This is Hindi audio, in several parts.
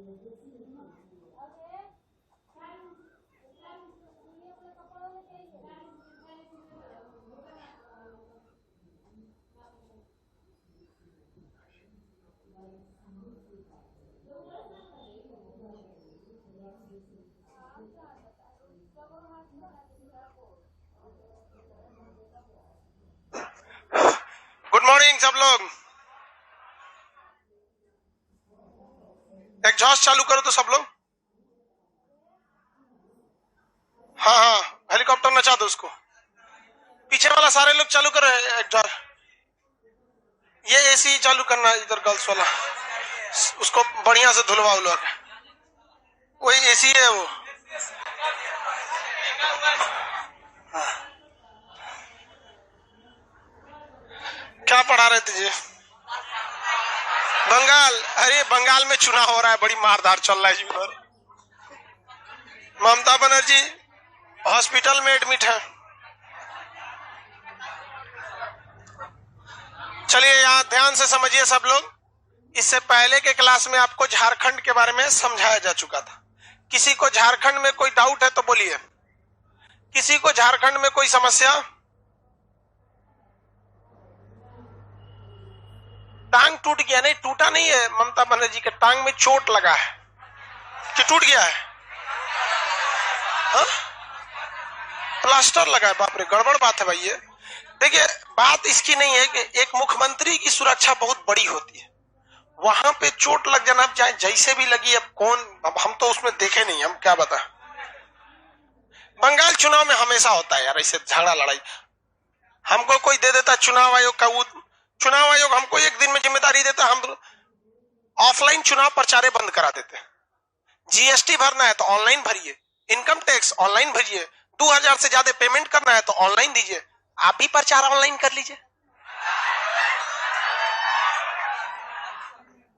गुड मॉर्निंग सब लोग। एग्जॉस्ट चालू करो तो सब लोग। हाँ हाँ, हेलीकॉप्टर नचा दो उसको। पीछे वाला सारे लोग चालू करो एग्जॉस्ट। ये एसी चालू करना इधर गर्ल्स वाला, उसको बढ़िया से धुलवाओ लोग। वही एसी है वो। क्या पढ़ा रहे थे जी? बंगाल। अरे बंगाल में चुनाव हो रहा है, बड़ी मारधार चल रहा है जी उधर। ममता बनर्जी हॉस्पिटल में एडमिट है। चलिए यहाँ ध्यान से समझिए सब लोग। इससे पहले के क्लास में आपको झारखंड के बारे में समझाया जा चुका था। किसी को झारखंड में कोई डाउट है तो बोलिए। किसी को झारखंड में कोई समस्या? टांग टूट गया? नहीं, टूटा नहीं है। ममता बनर्जी के टांग में चोट लगा है कि टूट गया है? हा? प्लास्टर लगा है। बाप रे, गड़बड़ बात है भाई ये। देखिए, बात इसकी नहीं है कि एक मुख्यमंत्री की सुरक्षा बहुत बड़ी होती है। वहां पे चोट लग जाना, चाहे जैसे भी लगी, अब कौन, अब हम तो उसमें देखे नहीं, हम क्या बता। बंगाल चुनाव में हमेशा होता है यार ऐसे झगड़ा लड़ाई। हमको कोई दे देता चुनाव आयोग का, चुनाव आयोग हमको एक दिन में जिम्मेदारी देता, हम ऑफलाइन चुनाव प्रचारे बंद करा देते। जीएसटी भरना है तो ऑनलाइन भरिए, इनकम टैक्स ऑनलाइन भरिए, 2000 से ज्यादा पेमेंट करना है तो ऑनलाइन दीजिए। आप भी प्रचार ऑनलाइन कर लीजिए।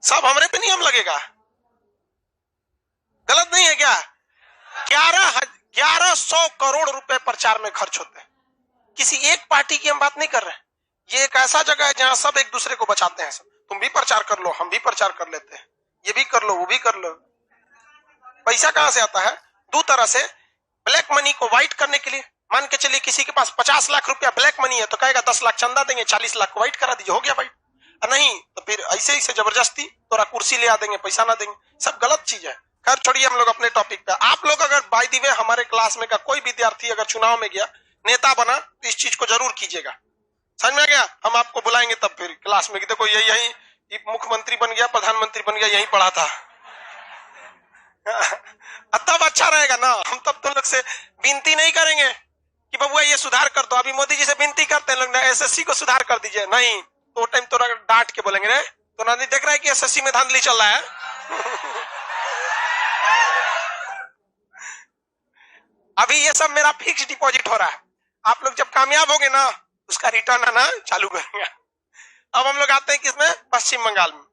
सब हमरे पे नियम लगेगा? गलत नहीं है क्या? 1100 करोड़ रुपए प्रचार में खर्च होते हैं। किसी एक पार्टी की हम बात नहीं कर रहे हैं। ये एक ऐसा जगह है जहां सब एक दूसरे को बचाते हैं। सब तुम भी प्रचार कर लो, हम भी प्रचार कर लेते हैं, ये भी कर लो, वो भी कर लो। पैसा कहां से आता है? दो तरह से। ब्लैक मनी को व्हाइट करने के लिए, मान के चलिए किसी के पास 50 लाख रुपया ब्लैक मनी है तो कहेगा 10 लाख चंदा देंगे, 40 लाख को व्हाइट करा दीजिए, हो गया भाई। नहीं तो फिर ऐसे ही से जबरदस्ती तोरा कुर्सी ले आ देंगे, पैसा ना देंगे। सब गलत चीज है। खैर छोड़िए, हम लोग अपने टॉपिक पे। आप लोग अगर बाय द वे हमारे क्लास में का कोई विद्यार्थी अगर चुनाव में गया, नेता बना, तो इस चीज को जरूर कीजिएगा। समझ में आ गया? हम आपको बुलाएंगे तब फिर क्लास में कि देखो यही मुख्यमंत्री बन गया, प्रधानमंत्री बन गया, यही पढ़ा था। तब अच्छा रहेगा ना। हम तब तुम लोग से विनती नहीं करेंगे कि बबुआ ये सुधार कर दो। अभी मोदी जी से विनती करते हैं लोग, एसएससी को सुधार कर दीजिए। नहीं तो टाइम तो डांट के बोलेंगे, रे तो ना नहीं देख रहा है कि एसएससी में धांधली चल रहा है। अभी ये सब मेरा फिक्स डिपॉजिट हो रहा है। आप लोग जब कामयाब होगे ना, उसका रिटर्न आना चालू करेंगे। अब हम लोग आते हैं किसमें? पश्चिम बंगाल में।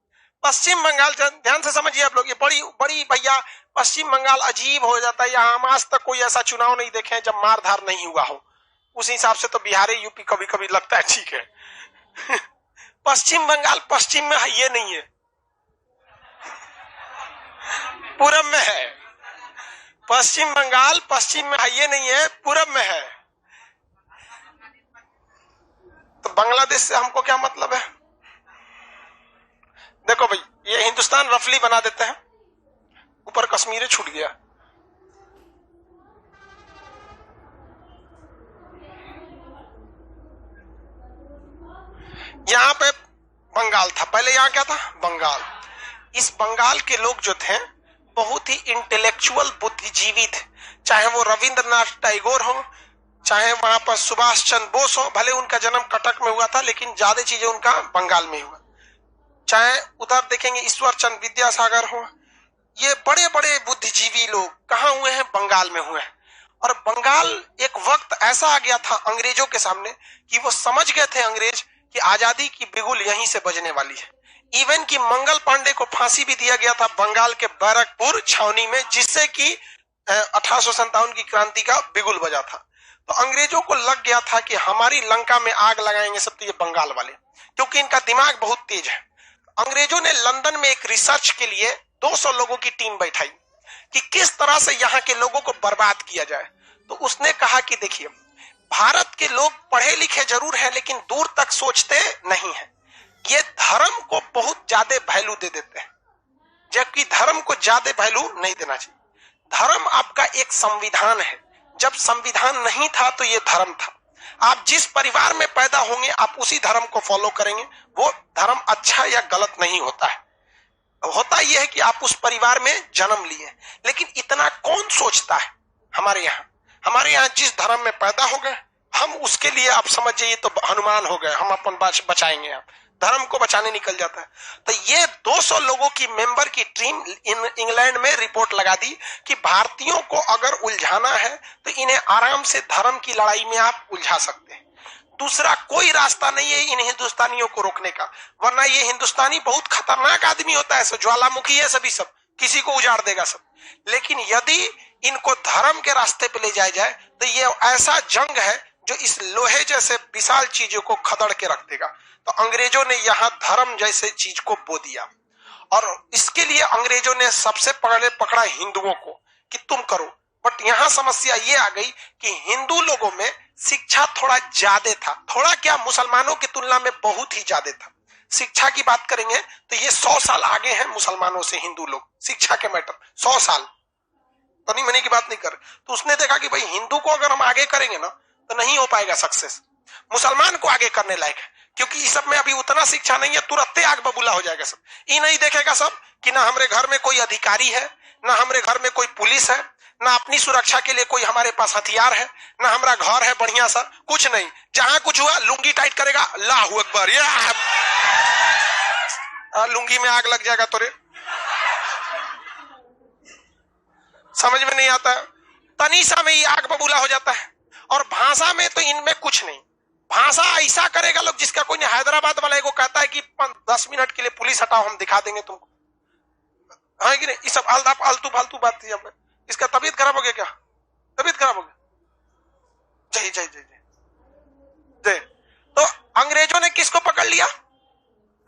पश्चिम बंगाल ध्यान से समझिए आप लोग। ये बड़ी बड़ी भैया, पश्चिम बंगाल अजीब हो जाता है। यहाँ हम आज तक कोई ऐसा चुनाव नहीं देखे हैं जब मारधार नहीं हुआ हो। उस हिसाब से तो बिहार यूपी कभी कभी लगता है ठीक है। पश्चिम बंगाल पश्चिम में है, ये नहीं है, पूरब में है। पश्चिम बंगाल पश्चिम में है, ये नहीं है, पूरब में है। तो बांग्लादेश से हमको क्या मतलब है? देखो भाई, ये हिंदुस्तान रफली बना देते हैं, ऊपर कश्मीर छूट गया। यहां पे बंगाल था, पहले यहां क्या था? बंगाल। इस बंगाल के लोग जो थे बहुत ही इंटेलेक्चुअल बुद्धिजीवी थे। चाहे वो रविंद्रनाथ टैगोर हो, चाहे वहां पर सुभाष चंद्र बोस हो। भले उनका जन्म कटक में हुआ था, लेकिन ज्यादा चीजें उनका बंगाल में हुआ। चाहे उधर देखेंगे ईश्वर चंद्र विद्यासागर हो। ये बड़े बड़े बुद्धिजीवी लोग कहाँ हुए हैं? बंगाल में हुए हैं। और बंगाल एक वक्त ऐसा आ गया था अंग्रेजों के सामने कि वो समझ गए थे अंग्रेज कि आजादी की बिगुल यहीं से बजने वाली है। इवन कि मंगल पांडे को फांसी भी दिया गया था बंगाल के बैरकपुर छावनी में, जिससे कि 1857 की क्रांति का बिगुल बजा था। तो अंग्रेजों को लग गया था कि हमारी लंका में आग लगाएंगे सब तो ये बंगाल वाले, क्योंकि इनका दिमाग बहुत तेज है। अंग्रेजों ने लंदन में एक रिसर्च के लिए 200 लोगों की टीम बैठाई कि किस तरह से यहाँ के लोगों को बर्बाद किया जाए। तो उसने कहा कि देखिए, भारत के लोग पढ़े लिखे जरूर हैं लेकिन दूर तक सोचते नहीं हैं। ये धर्म को बहुत ज्यादा वैल्यू दे देते हैं, जबकि धर्म को ज्यादा वैल्यू नहीं देना चाहिए। धर्म आपका एक संविधान है। जब संविधान नहीं था तो ये धर्म था। आप जिस परिवार में पैदा होंगे आप उसी धर्म को फॉलो करेंगे। वो धर्म अच्छा या गलत नहीं होता है, होता यह है कि आप उस परिवार में जन्म लिए। लेकिन इतना कौन सोचता है हमारे यहाँ जिस धर्म में पैदा हो गए हम उसके लिए, आप समझ जाइए तो हनुमान हो गए, हम अपन बचाएंगे, आप धर्म को बचाने निकल जाता है। तो ये 200 लोगों की मेंबर की टीम इंग्लैंड में रिपोर्ट लगा दी कि भारतीयों को अगर उलझाना है तो इन्हें आराम से धर्म की लड़ाई में आप उलझा सकते हैं। दूसरा कोई रास्ता नहीं है इन हिंदुस्तानियों को रोकने का, वरना ये हिंदुस्तानी बहुत खतरनाक आदमी होता है, ज्वालामुखी है सभी, सब किसी को उजाड़ देगा सब। लेकिन यदि इनको धर्म के रास्ते पे ले जाया जाए तो ये ऐसा जंग है जो इस लोहे जैसे विशाल चीजों को खदड़ के रख देगा। तो अंग्रेजों ने यहाँ धर्म जैसे चीज को बो दिया और इसके लिए अंग्रेजों ने सबसे पहले पकड़ा हिंदुओं को कि तुम करो। बट यहाँ समस्या ये आ गई कि हिंदू लोगों में शिक्षा थोड़ा ज्यादा था, थोड़ा क्या मुसलमानों की तुलना में बहुत ही ज्यादा था। शिक्षा की बात करेंगे तो ये 100 साल आगे हैं मुसलमानों से हिंदू लोग शिक्षा के मैटर, 100 साल तो नहीं महीने की बात नहीं कर। तो उसने देखा कि भाई हिंदू को अगर हम आगे करेंगे ना तो नहीं हो पाएगा सक्सेस, मुसलमान को आगे करने लायक है, क्योंकि इस सब में अभी उतना शिक्षा नहीं है, तुरंत आग बबूला हो जाएगा सब। ये नहीं देखेगा सब कि ना हमारे घर में कोई अधिकारी है, ना हमारे घर में कोई पुलिस है, ना अपनी सुरक्षा के लिए कोई हमारे पास हथियार है, ना हमारा घर है बढ़िया सा, कुछ नहीं। जहां कुछ हुआ लुंगी टाइट करेगा, अल्लाहू अकबर, लुंगी में आग लग जाएगा तोरे, समझ में नहीं आता। तनीसा में ही आग बबूला हो जाता है। और भाषा में तो इनमें कुछ नहीं, भाषा ऐसा करेगा लोग जिसका कोई नहीं। हैदराबाद वाले को कहता है कि 10 मिनट के लिए पुलिस हटाओ, हम दिखा देंगे तुमको, है कि नहीं। ये सब आलतू फालतू बात थी। इसका तबीयत खराब हो गया क्या? तबीयत खराब हो गया? जय जय जय जय जय। तो अंग्रेजों ने किसको पकड़ लिया?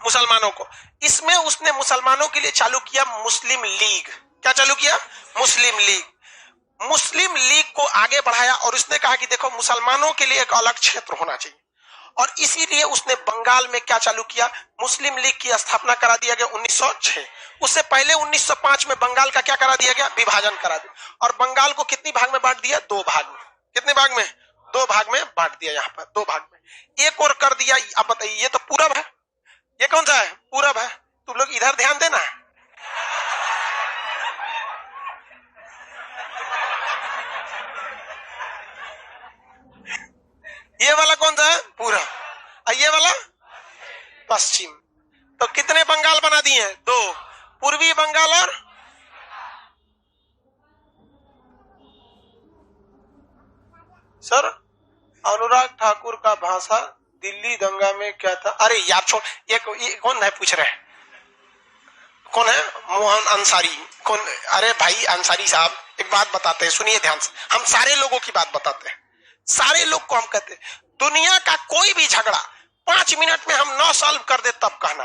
मुसलमानों को। इसमें उसने मुसलमानों के लिए चालू किया मुस्लिम लीग। क्या चालू किया? मुस्लिम लीग। मुस्लिम लीग को आगे बढ़ाया और उसने कहा कि देखो मुसलमानों के लिए एक अलग क्षेत्र होना चाहिए। और इसीलिए उसने बंगाल में क्या चालू किया? मुस्लिम लीग की स्थापना करा दिया गया 1906। उससे पहले 1905 में बंगाल का क्या करा दिया गया? विभाजन करा दिया। और बंगाल को कितनी भाग में बांट दिया? 2 भाग में। कितने भाग में? 2 भाग में बांट दिया। यहाँ पर 2 भाग में एक और कर दिया। अब बताइए, ये तो पूरब है, ये कौन सा है? पूरब है। तुम लोग इधर ध्यान देना। ये वाला कौन सा है? पूरब। और ये वाला पश्चिम। तो कितने बंगाल बना दिए हैं? 2, पूर्वी बंगाल और सर अनुराग ठाकुर का भाषा दिल्ली दंगा में क्या था? अरे यार छोड़, ये कौन है पूछ रहे हैं? कौन है? मोहन अंसारी। कौन? अरे भाई अंसारी साहब, एक बात बताते हैं, सुनिए ध्यान से। हम सारे लोगों की बात बताते हैं, सारे लोग को हम कहते हैं दुनिया का कोई भी झगड़ा 5 मिनट में हम 9 सॉल्व कर दे, तब कहना,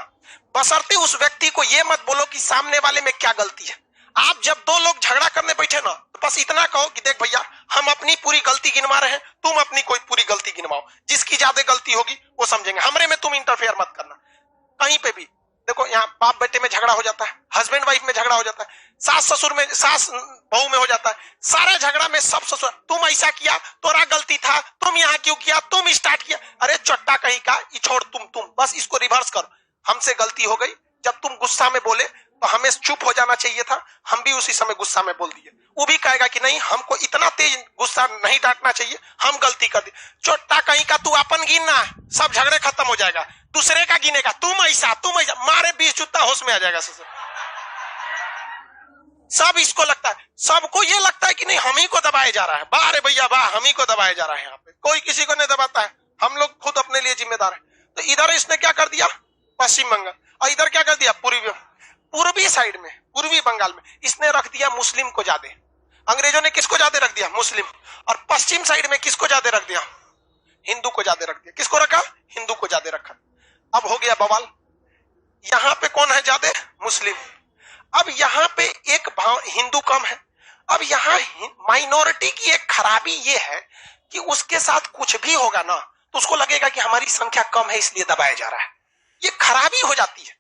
बशर्ते उस व्यक्ति को ये मत बोलो कि सामने वाले में क्या गलती है। आप जब 2 लोग झगड़ा करने बैठे ना, तो बस इतना कहो कि देख भैया, हम अपनी पूरी गलती गिनवा रहे हैं, तुम अपनी कोई पूरी गलती गिनवाओ, जिसकी ज्यादा गलती होगी वो समझेंगे, हमरे में तुम इंटरफेयर मत करना। कहीं पे भी देखो, यहाँ बाप बेटे में झगड़ा हो जाता है, हस्बैंड वाइफ में झगड़ा हो जाता है, सास ससुर में, सास बहू में हो जाता है, सारे झगड़ा में सब ससुर, तुम ऐसा किया, तोरा गलती था, तुम यहाँ क्यों किया, तुम स्टार्ट किया। अरे चट्टा कहीं का, ये छोड़, तुम बस इसको रिवर्स करो। हमसे गलती हो गई, जब तुम गुस्सा में बोले तो हमें चुप हो जाना चाहिए था, हम भी उसी समय गुस्सा में बोल दिए। वो भी कहेगा कि नहीं, हमको इतना तेज गुस्सा नहीं डांटना चाहिए, हम गलती कर दी। चोट्टा कहीं का, तू अपन गिनना, सब झगड़े खत्म हो जाएगा। दूसरे का गिनेगा, तुम ऐसा मारे 20 जूता होश में आ जाएगा। सब इसको लगता है, सबको ये लगता है कि नहीं हम ही को दबाया जा रहा है। वाह रे भैया वाह, हम ही को दबाया जा रहा है। यहाँ पे कोई किसी को नहीं दबाता है, हम लोग खुद अपने लिए जिम्मेदार है। तो इधर इसने क्या कर दिया? पश्चिम बंगाल। और इधर क्या कर दिया? पूर्वी साइड में, पूर्वी बंगाल में इसने रख दिया मुस्लिम को ज्यादा। अंग्रेजों ने किसको ज्यादा रख दिया? मुस्लिम। और पश्चिम साइड में किसको ज्यादा रख दिया? हिंदू को ज्यादा रख दिया। किसको रखा? हिंदू को ज्यादा रखा। अब हो गया बवाल, यहाँ पे कौन है ज्यादा? मुस्लिम। अब यहाँ पे एक भाव हिंदू कम है। अब यहाँ माइनॉरिटी की एक खराबी ये है कि उसके साथ कुछ भी होगा ना तो उसको लगेगा कि हमारी संख्या कम है इसलिए दबाया जा रहा है। ये खराबी हो जाती है।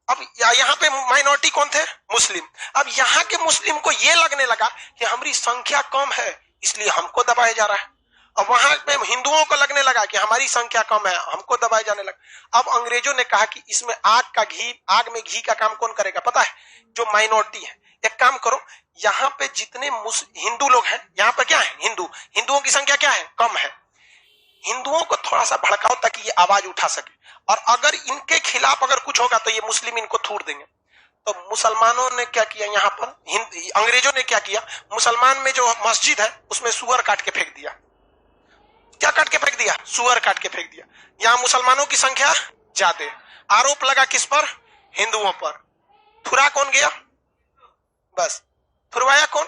अब यहाँ पे माइनॉरिटी कौन थे? मुस्लिम। अब यहाँ के मुस्लिम को ये लगने लगा कि हमारी संख्या कम है इसलिए हमको दबाया जा रहा है। अब वहां पे हिंदुओं को लगने लगा कि हमारी संख्या कम है हमको दबाए जाने लगा। अब अंग्रेजों ने कहा कि इसमें आग में घी का काम कौन करेगा पता है? जो माइनॉरिटी है। एक काम करो, यहाँ पे जितने हिंदू लोग हैं, यहाँ पे क्या है? हिंदुओं की संख्या क्या है? कम है। हिंदुओं को थोड़ा सा भड़काओ ताकि ये आवाज उठा सके, और अगर इनके खिलाफ अगर कुछ होगा तो ये मुस्लिम इनको थूर देंगे। तो मुसलमानों ने क्या किया यहाँ पर, अंग्रेजों ने क्या किया, मुसलमान में जो मस्जिद है उसमें सुअर काट के फेंक दिया। क्या काट के फेंक दिया? सुअर काट के फेंक दिया। यहाँ मुसलमानों की संख्या ज्यादा। आरोप लगा किस पर? हिंदुओं पर। थुरा कौन गया? बस थुरवाया कौन?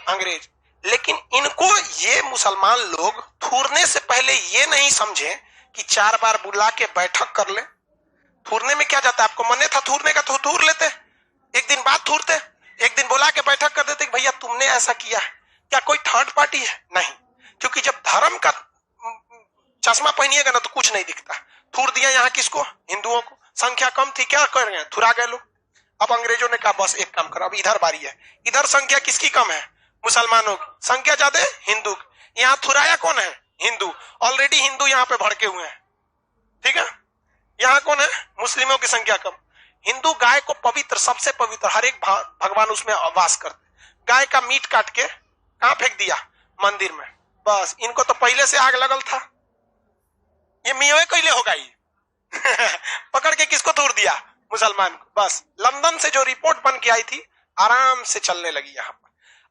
अंग्रेज। लेकिन इनको ये मुसलमान लोग थूरने से पहले ये नहीं समझे कि 4 बार बुला के बैठक कर ले। थूरने में क्या जाता है? आपको मने था थूरने का तो थूर लेते, एक दिन बाद थूरते, एक दिन बुला के बैठक कर देते कि भैया तुमने ऐसा किया है। क्या कोई थर्ड पार्टी है? नहीं, क्योंकि जब धर्म का चश्मा पहनिएगा ना तो कुछ नहीं दिखता। थूर दिया यहाँ किसको? हिंदुओं को। संख्या कम थी, क्या कर रहे हैं? थुरा गए लोग। अब अंग्रेजों ने कहा बस एक काम करो, अब इधर बारी है। इधर संख्या किसकी कम है? मुसलमानों की। संख्या ज्यादा है हिंदू की। यहाँ थुराया कौन है? हिंदू। ऑलरेडी हिंदू यहाँ पे भड़के हुए हैं, ठीक है। यहाँ कौन है? मुस्लिमों की संख्या कम। हिंदू गाय को पवित्र, सबसे पवित्र, हर एक भगवान उसमें वास करते। गाय का मीट काट के कहाँ फेंक दिया? मंदिर में। बस इनको तो पहले से आग लगल था, ये मियोए कैले होगा ये पकड़ के किसको तोड़ दिया? मुसलमान को। बस लंदन से जो रिपोर्ट बन के आई थी आराम से चलने लगी यहाँ पर।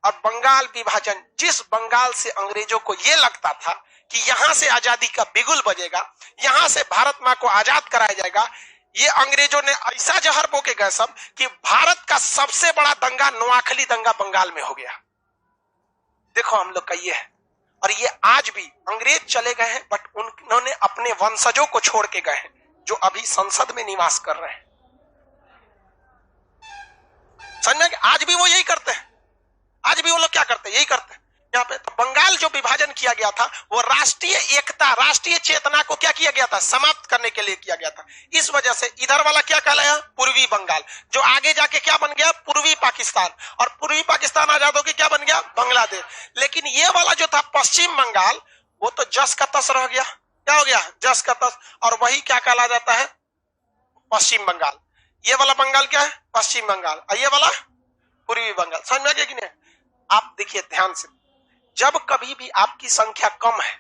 अब बंगाल विभाजन, जिस बंगाल से अंग्रेजों को यह लगता था कि यहां से आजादी का बिगुल बजेगा, यहां से भारत मां को आजाद कराया जाएगा, ये अंग्रेजों ने ऐसा जहर बोके गए सब कि भारत का सबसे बड़ा दंगा, नोआखली दंगा, बंगाल में हो गया। देखो हम लोग का ये है। और ये आज भी अंग्रेज चले गए हैं बट उन्होंने अपने वंशजों को छोड़ के गए हैं जो अभी संसद में निवास कर रहे हैं। समझ में? आज भी वो यही करते हैं। आज भी वो लोग क्या करते हैं? यही करते हैं यहाँ पे। तो बंगाल जो विभाजन किया गया था वो राष्ट्रीय एकता, राष्ट्रीय चेतना को क्या किया गया था? समाप्त करने के लिए किया गया था। इस वजह से इधर वाला क्या कहलाया? पूर्वी बंगाल, जो आगे जाके क्या बन गया? पूर्वी पाकिस्तान। और पूर्वी पाकिस्तान आजाद होकर क्या बन गया? बांग्लादेश। लेकिन ये वाला जो था पश्चिम बंगाल, वो तो जस का तस रह गया। क्या हो गया? जस का तस। और वही क्या कहला जाता है? पश्चिम बंगाल। ये वाला बंगाल क्या है? पश्चिम बंगाल। और ये वाला पूर्वी बंगाल। समझ में आ गया कि नहीं? आप देखिए ध्यान से, जब कभी भी आपकी संख्या कम है,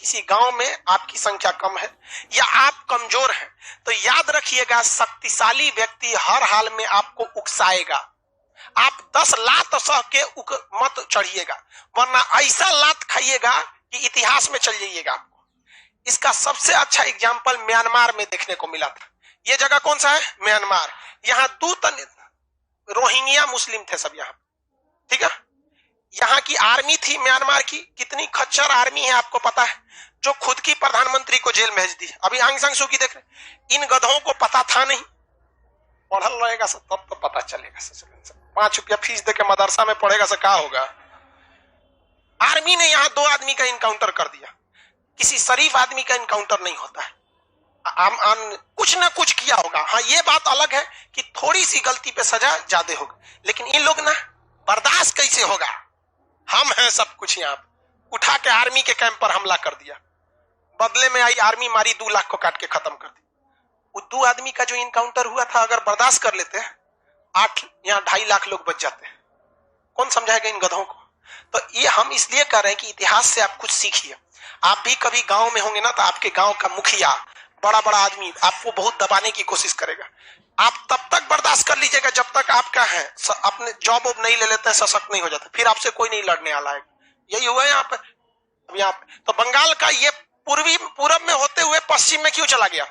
किसी गांव में आपकी संख्या कम है या आप कमजोर हैं, तो याद रखिएगा शक्तिशाली व्यक्ति हर हाल में आपको उकसाएगा। आप 10 लात सह के मत चढ़िएगा, वरना ऐसा लात खाइएगा कि इतिहास में चल जाइएगा आपको। इसका सबसे अच्छा एग्जाम्पल म्यांमार में देखने को मिला था। ये जगह कौन सा है? म्यांमार। यहाँ 2 रोहिंग्या मुस्लिम थे सब यहाँ, ठीक है। यहाँ की आर्मी थी म्यांमार की, कितनी खच्चर आर्मी है आपको पता है, जो खुद की प्रधानमंत्री को जेल भेज दी। अभी आंग सांग सू की देख रहे। इन गधों को पता था नहीं, पढ़ल रहेगा सब तब तो पता चलेगा। 5 रुपया फीस दे के मदरसा में पढ़ेगा से क्या होगा। आर्मी ने यहाँ 2 आदमी का इनकाउंटर कर दिया। किसी शरीफ आदमी का इनकाउंटर नहीं होता है, कुछ ना कुछ किया होगा। हाँ ये बात अलग है कि थोड़ी सी गलती पे सजा ज्यादा होगा, लेकिन इन लोग ना बर्दाश्त कैसे होगा। हम हैं सब कुछ। यहाँ उठा के आर्मी के कैंप पर हमला कर दिया, बदले में आई आर्मी मारी, 2 लाख को काट के खत्म कर दी। वो 2 आदमी का जो इनकाउंटर हुआ था, अगर बर्दाश्त कर लेते हैं 8 या 2.5 लाख लोग बच जाते हैं। कौन समझाएगा इन गधों को? तो ये हम इसलिए कर रहे हैं कि इतिहास से आप कुछ सीखिए। आप भी कभी गांव में होंगे ना, तो आपके गांव का मुखिया, बड़ा बड़ा आदमी आपको बहुत दबाने की कोशिश करेगा। आप तब तक बर्दाश्त कर लीजिएगा जब तक आपका है अपने जॉब वॉब नहीं ले लेते हैं, सशक्त नहीं हो जाते, फिर आपसे कोई नहीं लड़ने वाला है। यही हुआ यहाँ पे। अब यहाँ पे तो बंगाल का ये पूरब में होते हुए पश्चिम में क्यों चला गया?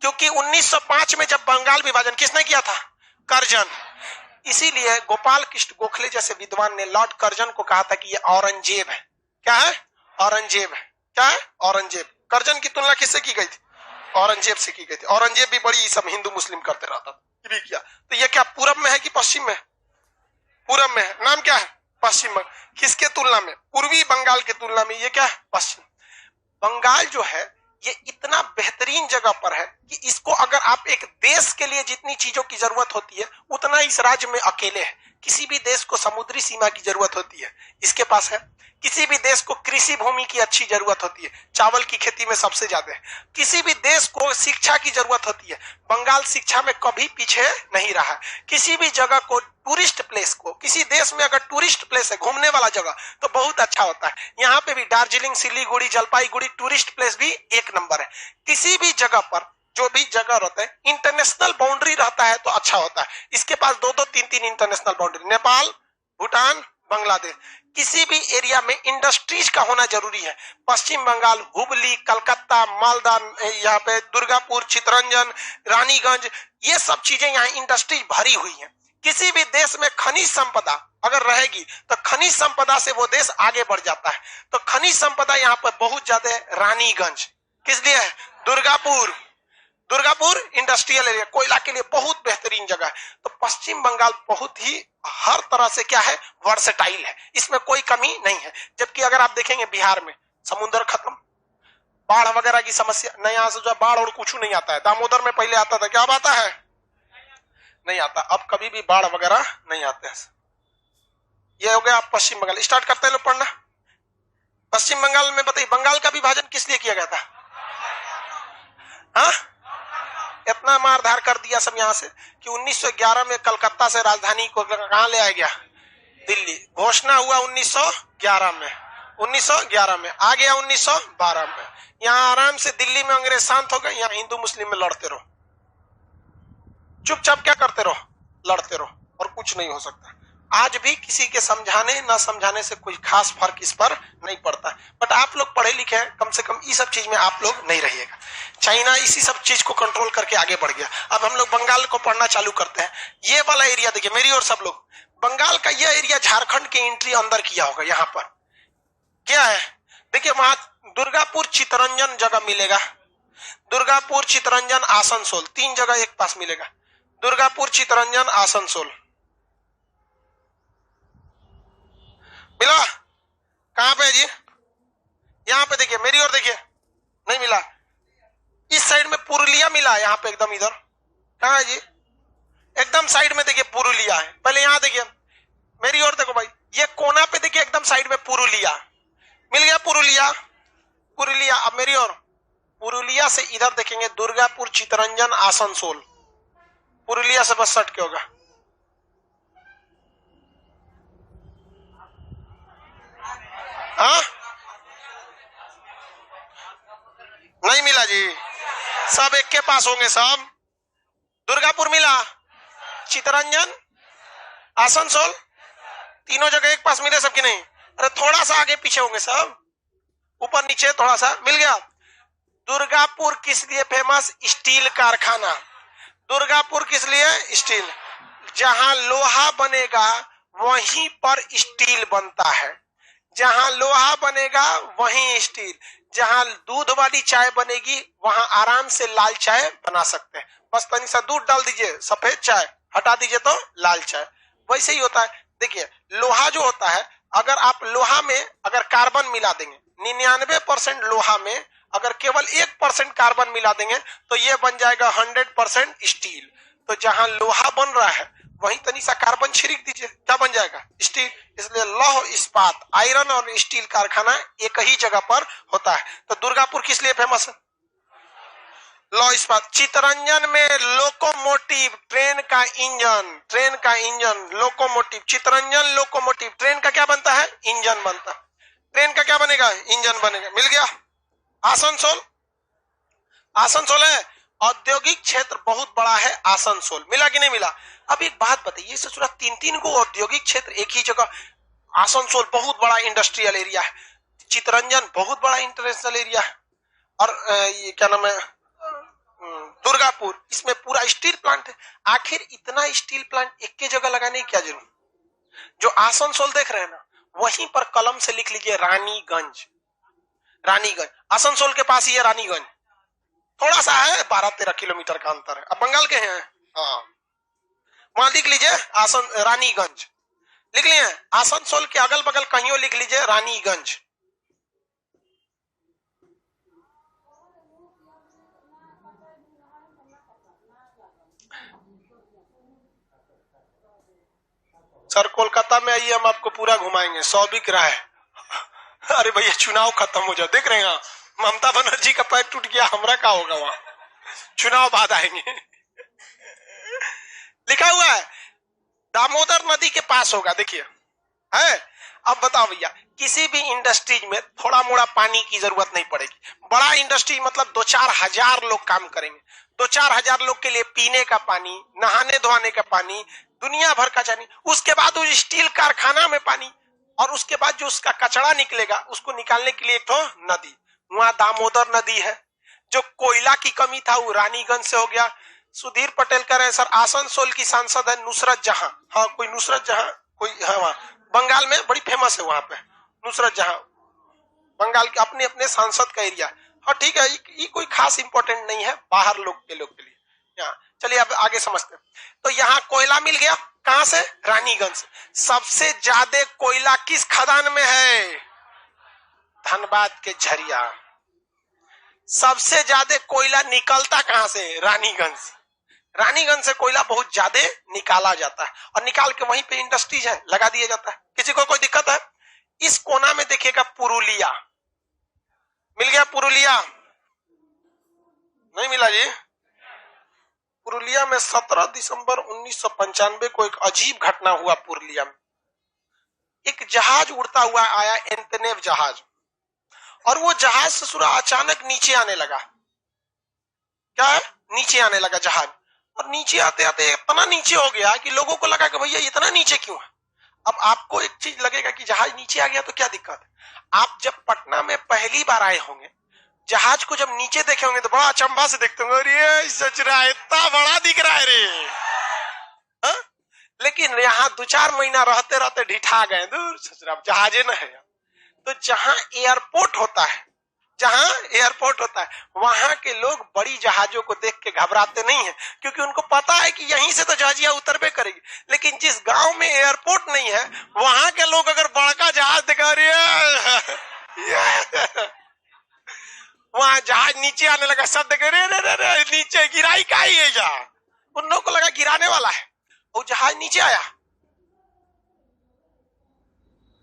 क्योंकि 1905 में जब बंगाल विभाजन किसने किया था? कर्जन। इसीलिए गोपाल कृष्ण गोखले जैसे विद्वान ने लॉर्ड कर्जन को कहा था कि ये औरंगजेब है। क्या है? औरंगजेब है। क्या है? औरंगजेब। कर्जन की तुलना किससे की गई थी? औरंगजेब से की गई थी। औरंगजेब भी बड़ी सब हिंदू मुस्लिम करते रहता था, ये भी किया। तो ये क्या पूरब में है कि पश्चिम में? पूरब में है। नाम क्या है? पश्चिम बंगाल। किसके तुलना में? पूर्वी बंगाल के तुलना में ये क्या है? पश्चिम बंगाल जो है ये इतना बेहतरीन जगह पर है कि इसको अगर आप एक देश के लिए जितनी चीजों की जरूरत होती है उतना इस राज्य में अकेले है। किसी भी देश को समुद्री सीमा की जरूरत होती है, इसके पास है। किसी भी देश को कृषि भूमि की अच्छी जरूरत होती है, चावल की खेती में सबसे ज्यादा है। किसी भी देश को शिक्षा की जरूरत होती है, बंगाल शिक्षा में कभी पीछे नहीं रहा है। किसी भी जगह को, टूरिस्ट प्लेस को, किसी देश में अगर टूरिस्ट प्लेस है, घूमने वाला जगह, तो बहुत अच्छा होता है। यहाँ पे भी दार्जिलिंग, सिलीगुड़ी, जलपाईगुड़ी टूरिस्ट प्लेस भी एक नंबर है। किसी भी जगह पर जो भी जगह रहता है, इंटरनेशनल बाउंड्री रहता है तो अच्छा होता है। इसके पास 2-2, 3-3 इंटरनेशनल बाउंड्री, नेपाल, भूटान, बांग्लादेश। किसी भी एरिया में इंडस्ट्रीज का होना जरूरी है। पश्चिम बंगाल, हुबली, कलकत्ता, मालदा, यहाँ पे दुर्गापुर, चितरंजन, रानीगंज, ये सब चीजें यहाँ इंडस्ट्रीज भरी हुई है। किसी भी देश में खनिज संपदा अगर रहेगी तो खनिज संपदा से वो देश आगे बढ़ जाता है। तो खनिज संपदा यहाँ पर बहुत ज्यादा है। रानीगंज किस लिए है? दुर्गापुर इंडस्ट्रियल एरिया, कोयला के लिए बहुत बेहतरीन जगह है। तो पश्चिम बंगाल बहुत ही हर तरह से क्या है? वर्सेटाइल है, इसमें कोई कमी नहीं है। जबकि अगर आप देखेंगे बिहार में समुद्र खत्म, बाढ़ वगैरह की समस्या नहीं, यहाँ से जो बाढ़ और कुछ नहीं आता है। दामोदर में पहले आता था, क्या अब आता है? नहीं आता, अब कभी भी बाढ़ वगैरह नहीं आते हैं। ये हो गया। आप पश्चिम बंगाल स्टार्ट करते हैं लोग पढ़ना। पश्चिम बंगाल में बताइए, बंगाल का विभाजन किस लिए किया गया था? हाँ, इतना मारधार कर दिया सब यहाँ से कि 1911 में कलकत्ता से राजधानी को कहां ले आया गया? दिल्ली। घोषणा हुआ 1911 में, 1911 में आ गया 1912 में। यहाँ आराम से दिल्ली में अंग्रेज शांत हो गए, यहाँ हिंदू मुस्लिम में लड़ते रहो, चुपचाप क्या करते रहो? लड़ते रहो, और कुछ नहीं हो सकता। आज भी किसी के समझाने ना समझाने से कोई खास फर्क इस पर नहीं पड़ता। बट आप लोग पढ़े लिखे हैं, कम से कम इस सब चीज में आप लोग नहीं रहिएगा। चाइना इसी सब चीज को कंट्रोल करके आगे बढ़ गया। अब हम लोग बंगाल को पढ़ना चालू करते हैं। ये वाला एरिया देखिए मेरी और सब लोग, बंगाल का यह एरिया झारखंड के एंट्री अंदर किया होगा। यहाँ पर क्या है? देखिए वहां दुर्गापुर, चितरंजन जगह मिलेगा। दुर्गापुर, चितरंजन, आसनसोल, 3 जगह एक पास मिलेगा। दुर्गापुर, चितरंजन, आसनसोल मिला? कहां पे है जी? यहां पे देखिए मेरी ओर देखिए, नहीं मिला। इस साइड में पुरुलिया मिला है, यहां पे एकदम इधर। कहां है जी? एकदम साइड में देखिए पुरुलिया है। पहले यहां देखिए, मेरी ओर देखो भाई, ये कोना पे देखिए एकदम साइड में पुरुलिया मिल गया। पुरुलिया। अब मेरी ओर, पुरुलिया से इधर देखेंगे दुर्गापुर, चितरंजन, आसनसोल। पुरुलिया से बस सट के होगा। हाँ, नहीं मिला जी, सब एक के पास होंगे सब। दुर्गापुर मिला, चितरंजन, आसनसोल, तीनों जगह एक पास मिले सबकी? नहीं, अरे थोड़ा सा आगे पीछे होंगे सब, ऊपर नीचे थोड़ा सा मिल गया। दुर्गापुर किस लिए फेमस? स्टील कारखाना। दुर्गापुर किस लिए? स्टील। जहां लोहा बनेगा वहीं पर स्टील बनता है। जहां लोहा बनेगा वहीं स्टील। जहां दूध वाली चाय बनेगी वहां आराम से लाल चाय बना सकते हैं। बस तनी सा दूध डाल दीजिए, सफेद चाय हटा दीजिए तो लाल चाय। वैसे ही होता है। देखिए लोहा जो होता है, अगर आप लोहा में अगर कार्बन मिला देंगे, 99% लोहा में अगर केवल 1% कार्बन मिला देंगे तो ये बन जाएगा 100% स्टील। तो जहां लोहा बन रहा है वहीं तनी सा कार्बन छिड़क दीजिए, क्या बन जाएगा? स्टील। इसलिए लौह इस्पात, आयरन और स्टील कारखाना एक ही जगह पर होता है। तो दुर्गापुर किस लिए फेमस है? लौह इस्पात। चितरंजन में लोकोमोटिव, ट्रेन का engine locomotive. Chittaranjan locomotive, train का क्या बनता है? इंजन बनता है। ट्रेन का क्या बनेगा? इंजन बनेगा। मिल गया। आसनसोल है, औद्योगिक क्षेत्र बहुत बड़ा है आसनसोल। मिला कि नहीं मिला? अब एक बात बताइए, ससुरा 3-3 को औद्योगिक क्षेत्र एक ही जगह। आसनसोल बहुत बड़ा इंडस्ट्रियल एरिया है, चितरंजन बहुत बड़ा इंटरनेशनल एरिया है, और ये क्या नाम है, दुर्गापुर, इसमें पूरा स्टील प्लांट है। आखिर इतना स्टील प्लांट एक के जगह लगाने की क्या जरूरत? जो आसनसोल देख रहे हैं ना, वहीं पर कलम से लिख लीजिए रानीगंज। आसनसोल के पास ही है रानीगंज। थोड़ा सा है, 12-13 किलोमीटर का अंतर है। अब बंगाल के हैं, हाँ। वहां लिख लीजिए आसन रानीगंज, लिख लिए। आसनसोल के अगल बगल कहीं लिख लीजिए रानीगंज। सर कोलकाता में आइए, हम आपको पूरा घुमाएंगे। 100 बिक रहा है। अरे भैया चुनाव खत्म हो जाए, देख रहे हैं ममता बनर्जी का पैर टूट गया, हमरा का होगा वहां, चुनाव बाद आएंगे। लिखा हुआ है दामोदर नदी के पास होगा, देखिए है। अब बताओ भैया, किसी भी इंडस्ट्रीज में थोड़ा मोड़ा पानी की जरूरत नहीं पड़ेगी। बड़ा इंडस्ट्री मतलब 2-4 हजार लोग काम करेंगे, 2-4 हजार लोग के लिए पीने का पानी, नहाने धोने का पानी, दुनिया भर का पानी, उसके बाद उस स्टील कारखाना में पानी, और उसके बाद जो उसका कचरा निकलेगा उसको निकालने के लिए एक तो नदी, वहां दामोदर नदी है। जो कोयला की कमी था वो रानीगंज से हो गया। सुधीर पटेल कह रहे हैं सर आसनसोल की सांसद है नुसरत जहां, हाँ कोई नुसरत जहां कोई है वहां, बंगाल में बड़ी फेमस है वहां पे नुसरत जहां, बंगाल के अपने अपने सांसद का एरिया। हाँ ठीक है, ये कोई खास इंपॉर्टेंट नहीं है, बाहर लोग के लिए यहाँ। चलिए अब आगे समझते हैं। तो यहाँ कोयला मिल गया, कहां से? रानीगंज से। सबसे ज्यादा कोयला किस खदान में है? धनबाद के झरिया। सबसे ज्यादा कोयला निकलता कहां से? रानीगंज। रानीगंज से कोयला बहुत ज्यादा निकाला जाता है, और निकाल के वहीं पे इंडस्ट्रीज है लगा दिया जाता है। किसी को कोई दिक्कत है? इस कोना में देखिएगा पुरुलिया, मिल गया पुरुलिया? नहीं मिला जी। पुरुलिया में 17 दिसंबर 1995 को एक अजीब घटना हुआ। पुरुलिया में एक जहाज उड़ता हुआ आया, एंटनेव जहाज, और वो जहाज से सुरा अचानक नीचे आने लगा। क्या है? नीचे आने लगा जहाज, और नीचे आते आते इतना नीचे हो गया कि लोगों को लगा कि भैया इतना नीचे क्यों है। अब आपको एक चीज लगेगा कि जहाज नीचे आ गया तो क्या दिक्कत है। आप जब पटना में पहली बार आए होंगे, जहाज को जब नीचे देखे होंगे तो बड़ा अचंभा से देखते होंगे, अरे सच रहा है, इतना बड़ा दिख रहा है रे। हा? लेकिन यहाँ 2-4 महीना रहते रहते ढिठा गए, दूर सच रहा जहाजे न है। तो जहां एयरपोर्ट होता है, जहां एयरपोर्ट होता है, वहां के लोग बड़ी जहाजों को देख के घबराते नहीं है, क्योंकि उनको पता है कि यहीं से तो जहाजिया उतरबे करेगी। लेकिन जिस गांव में एयरपोर्ट नहीं है, वहां के लोग अगर बड़का जहाज दिखा रही है, वहां जहाज नीचे आने लगा, सब देखे रे रे रे रे नीचे गिराई का ही है जा। उन लोगों को लगा गिराने वाला है, वो जहाज नीचे आया।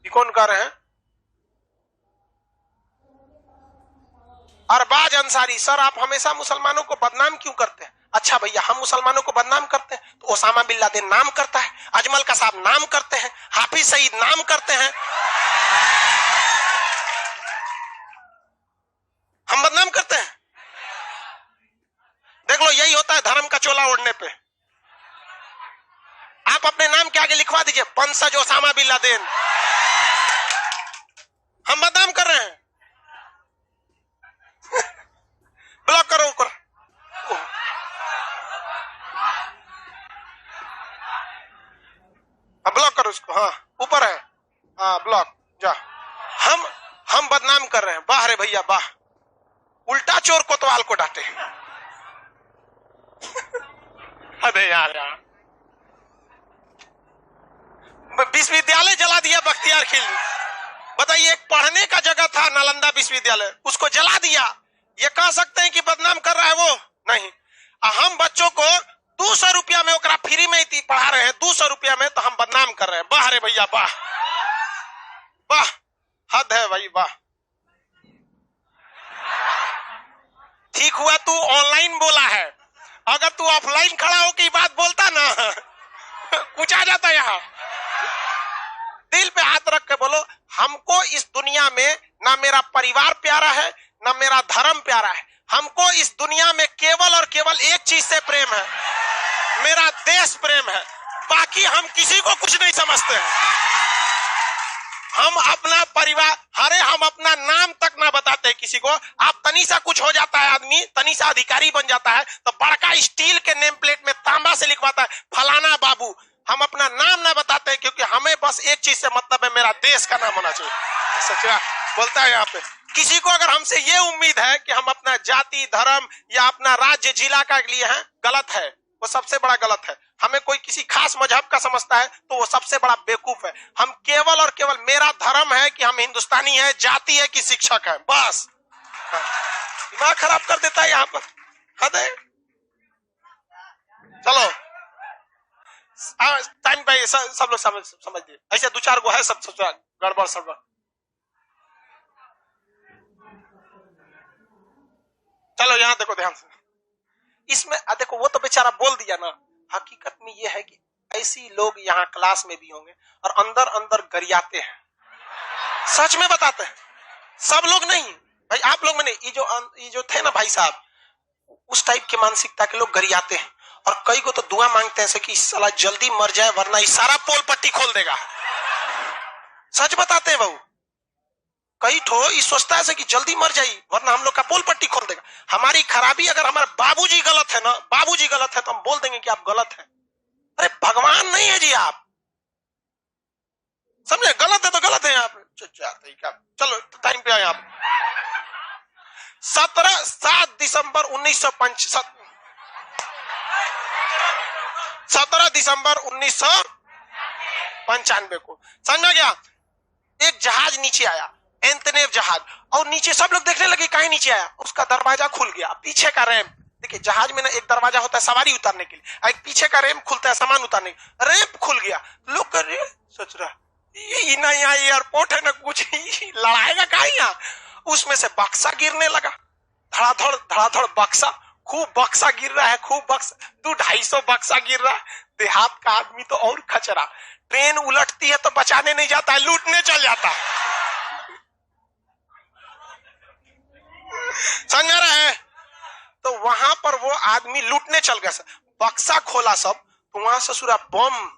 ये कौन कर रहे हैं? अरबाज अंसारी, सर आप हमेशा मुसलमानों को बदनाम क्यों करते हैं? अच्छा भैया, हम मुसलमानों को बदनाम करते हैं तो ओसामा बिन लादेन नाम करता है, अजमल कसाब नाम करते हैं, हाफिज सईद नाम करते हैं, हम बदनाम करते हैं। देख लो, यही होता है धर्म का चोला ओढ़ने पे। आप अपने नाम के आगे लिखवा दीजिए वंशज ओसामा बिन लादेन, हम बदनाम कर रहे हैं। ब्लॉक करो ऊपर, ब्लॉक करो उसको, हाँ ऊपर है, हाँ ब्लॉक जा। हम बदनाम कर रहे हैं, वाह रे भैया वाह, उल्टा चोर कोतवाल को डांटे। अरे यार, विश्वविद्यालय जला दिया बख्तियार खिलजी। बताइए, एक पढ़ने का जगह था नालंदा विश्वविद्यालय, उसको जला दिया। ये कह सकते हैं कि बदनाम कर रहा है वो? नहीं। हम बच्चों को 200 रुपया में ओकरा फ्री में ही पढ़ा रहे हैं, 200 रुपया में, तो हम बदनाम कर रहे हैं। वाह रे भैया वाह वाह, हद है भाई वाह। ठीक हुआ तू ऑनलाइन बोला है, अगर तू ऑफलाइन खड़ा होकर बात बोलता ना, कुछ आ जाता। यहाँ दिल पे हाथ रख के बोलो, हमको इस दुनिया में ना मेरा परिवार प्यारा है, ना मेरा धर्म प्यारा है, हमको इस दुनिया में केवल और केवल एक चीज से प्रेम है, मेरा देश प्रेम है। बाकी हम किसी को कुछ नहीं समझते हैं। हम अपना परिवार, अरे हम अपना नाम तक ना बताते हैं किसी को। आप तनीसा कुछ हो जाता है आदमी, तनीसा अधिकारी बन जाता है, तो बड़का स्टील के नेम प्लेट में तांबा से लिखवाता है फलाना बाबू। हम अपना नाम ना बताते हैं, क्योंकि हमें बस एक चीज से मतलब है, मेरा देश का नाम होना चाहिए। सच्चा बोलता है यहाँ पे। किसी को अगर हमसे ये उम्मीद है कि हम अपना जाति, धर्म या अपना राज्य, जिला का लिए हैं, गलत है, वो सबसे बड़ा गलत है। हमें कोई किसी खास मजहब का समझता है तो वो सबसे बड़ा बेवकूफ है। हम केवल और केवल, मेरा धर्म है कि हम हिंदुस्तानी है, जाति है कि शिक्षक है, बस। दिमाग खराब कर देता है यहाँ पर, हद है। चलो टाइम पे सब लोग समझ दिए। ऐसे दो चार गो है सब गड़बड़ सड़बड़। चलो यहाँ देखो ध्यान से, इसमें देखो वो तो बेचारा बोल दिया ना, हकीकत में ये है कि ऐसी लोग यहाँ क्लास में भी होंगे और अंदर अंदर गरियाते हैं, सच में बताते हैं। सब लोग नहीं भाई, आप लोग में नहीं, ये जो थे ना भाई साहब, उस टाइप की मानसिकता के लोग गरियाते हैं और कई को तो दुआ मांगते हैं कि साला जल्दी मर जाए वरना ये सारा पोल पट्टी खोल देगा। सच बताते हैं बहू, कई ठो ये सोचता है कि जल्दी मर जाए वरना हम लोग का पोल पट्टी खोल देगा। हमारी खराबी, अगर हमारे बाबूजी गलत है ना, बाबूजी गलत है तो हम बोल देंगे कि आप गलत हैं। अरे भगवान नहीं है जी आप, समझे? गलत है तो गलत है आप। चलो टाइम पे आए आप। 7 दिसंबर 1995 को, समझ गया, एक जहाज नीचे आया, एंटनेव जहाज, और नीचे सब लोग देखने लगे काहे नीचे आया। उसका दरवाजा खुल गया, पीछे का रैंप, देखिए जहाज में ना एक दरवाजा होता है सवारी उतारने के लिए, एक पीछे का रैंप खुलता है सामान उतारने के, रैंप खुल गया। लोग कर रहे सोच रहा ये ना यहाँ एयरपोर्ट है ना कुछ, लड़ाएगा कहा यहाँ। उसमें से बक्सा गिरने लगा, धड़ाधड़ बक्सा, खूब बक्सा गिर रहा है, खूब बक्सा, 200-250 बक्सा गिर रहा है। देहात का आदमी तो और खचरा, ट्रेन उलटती है तो बचाने नहीं जाता है, लूटने चल जाता है। समझ रहा है? तो वहां पर वो आदमी लूटने चल गया, बक्सा खोला सब, तो वहां ससुरा बम,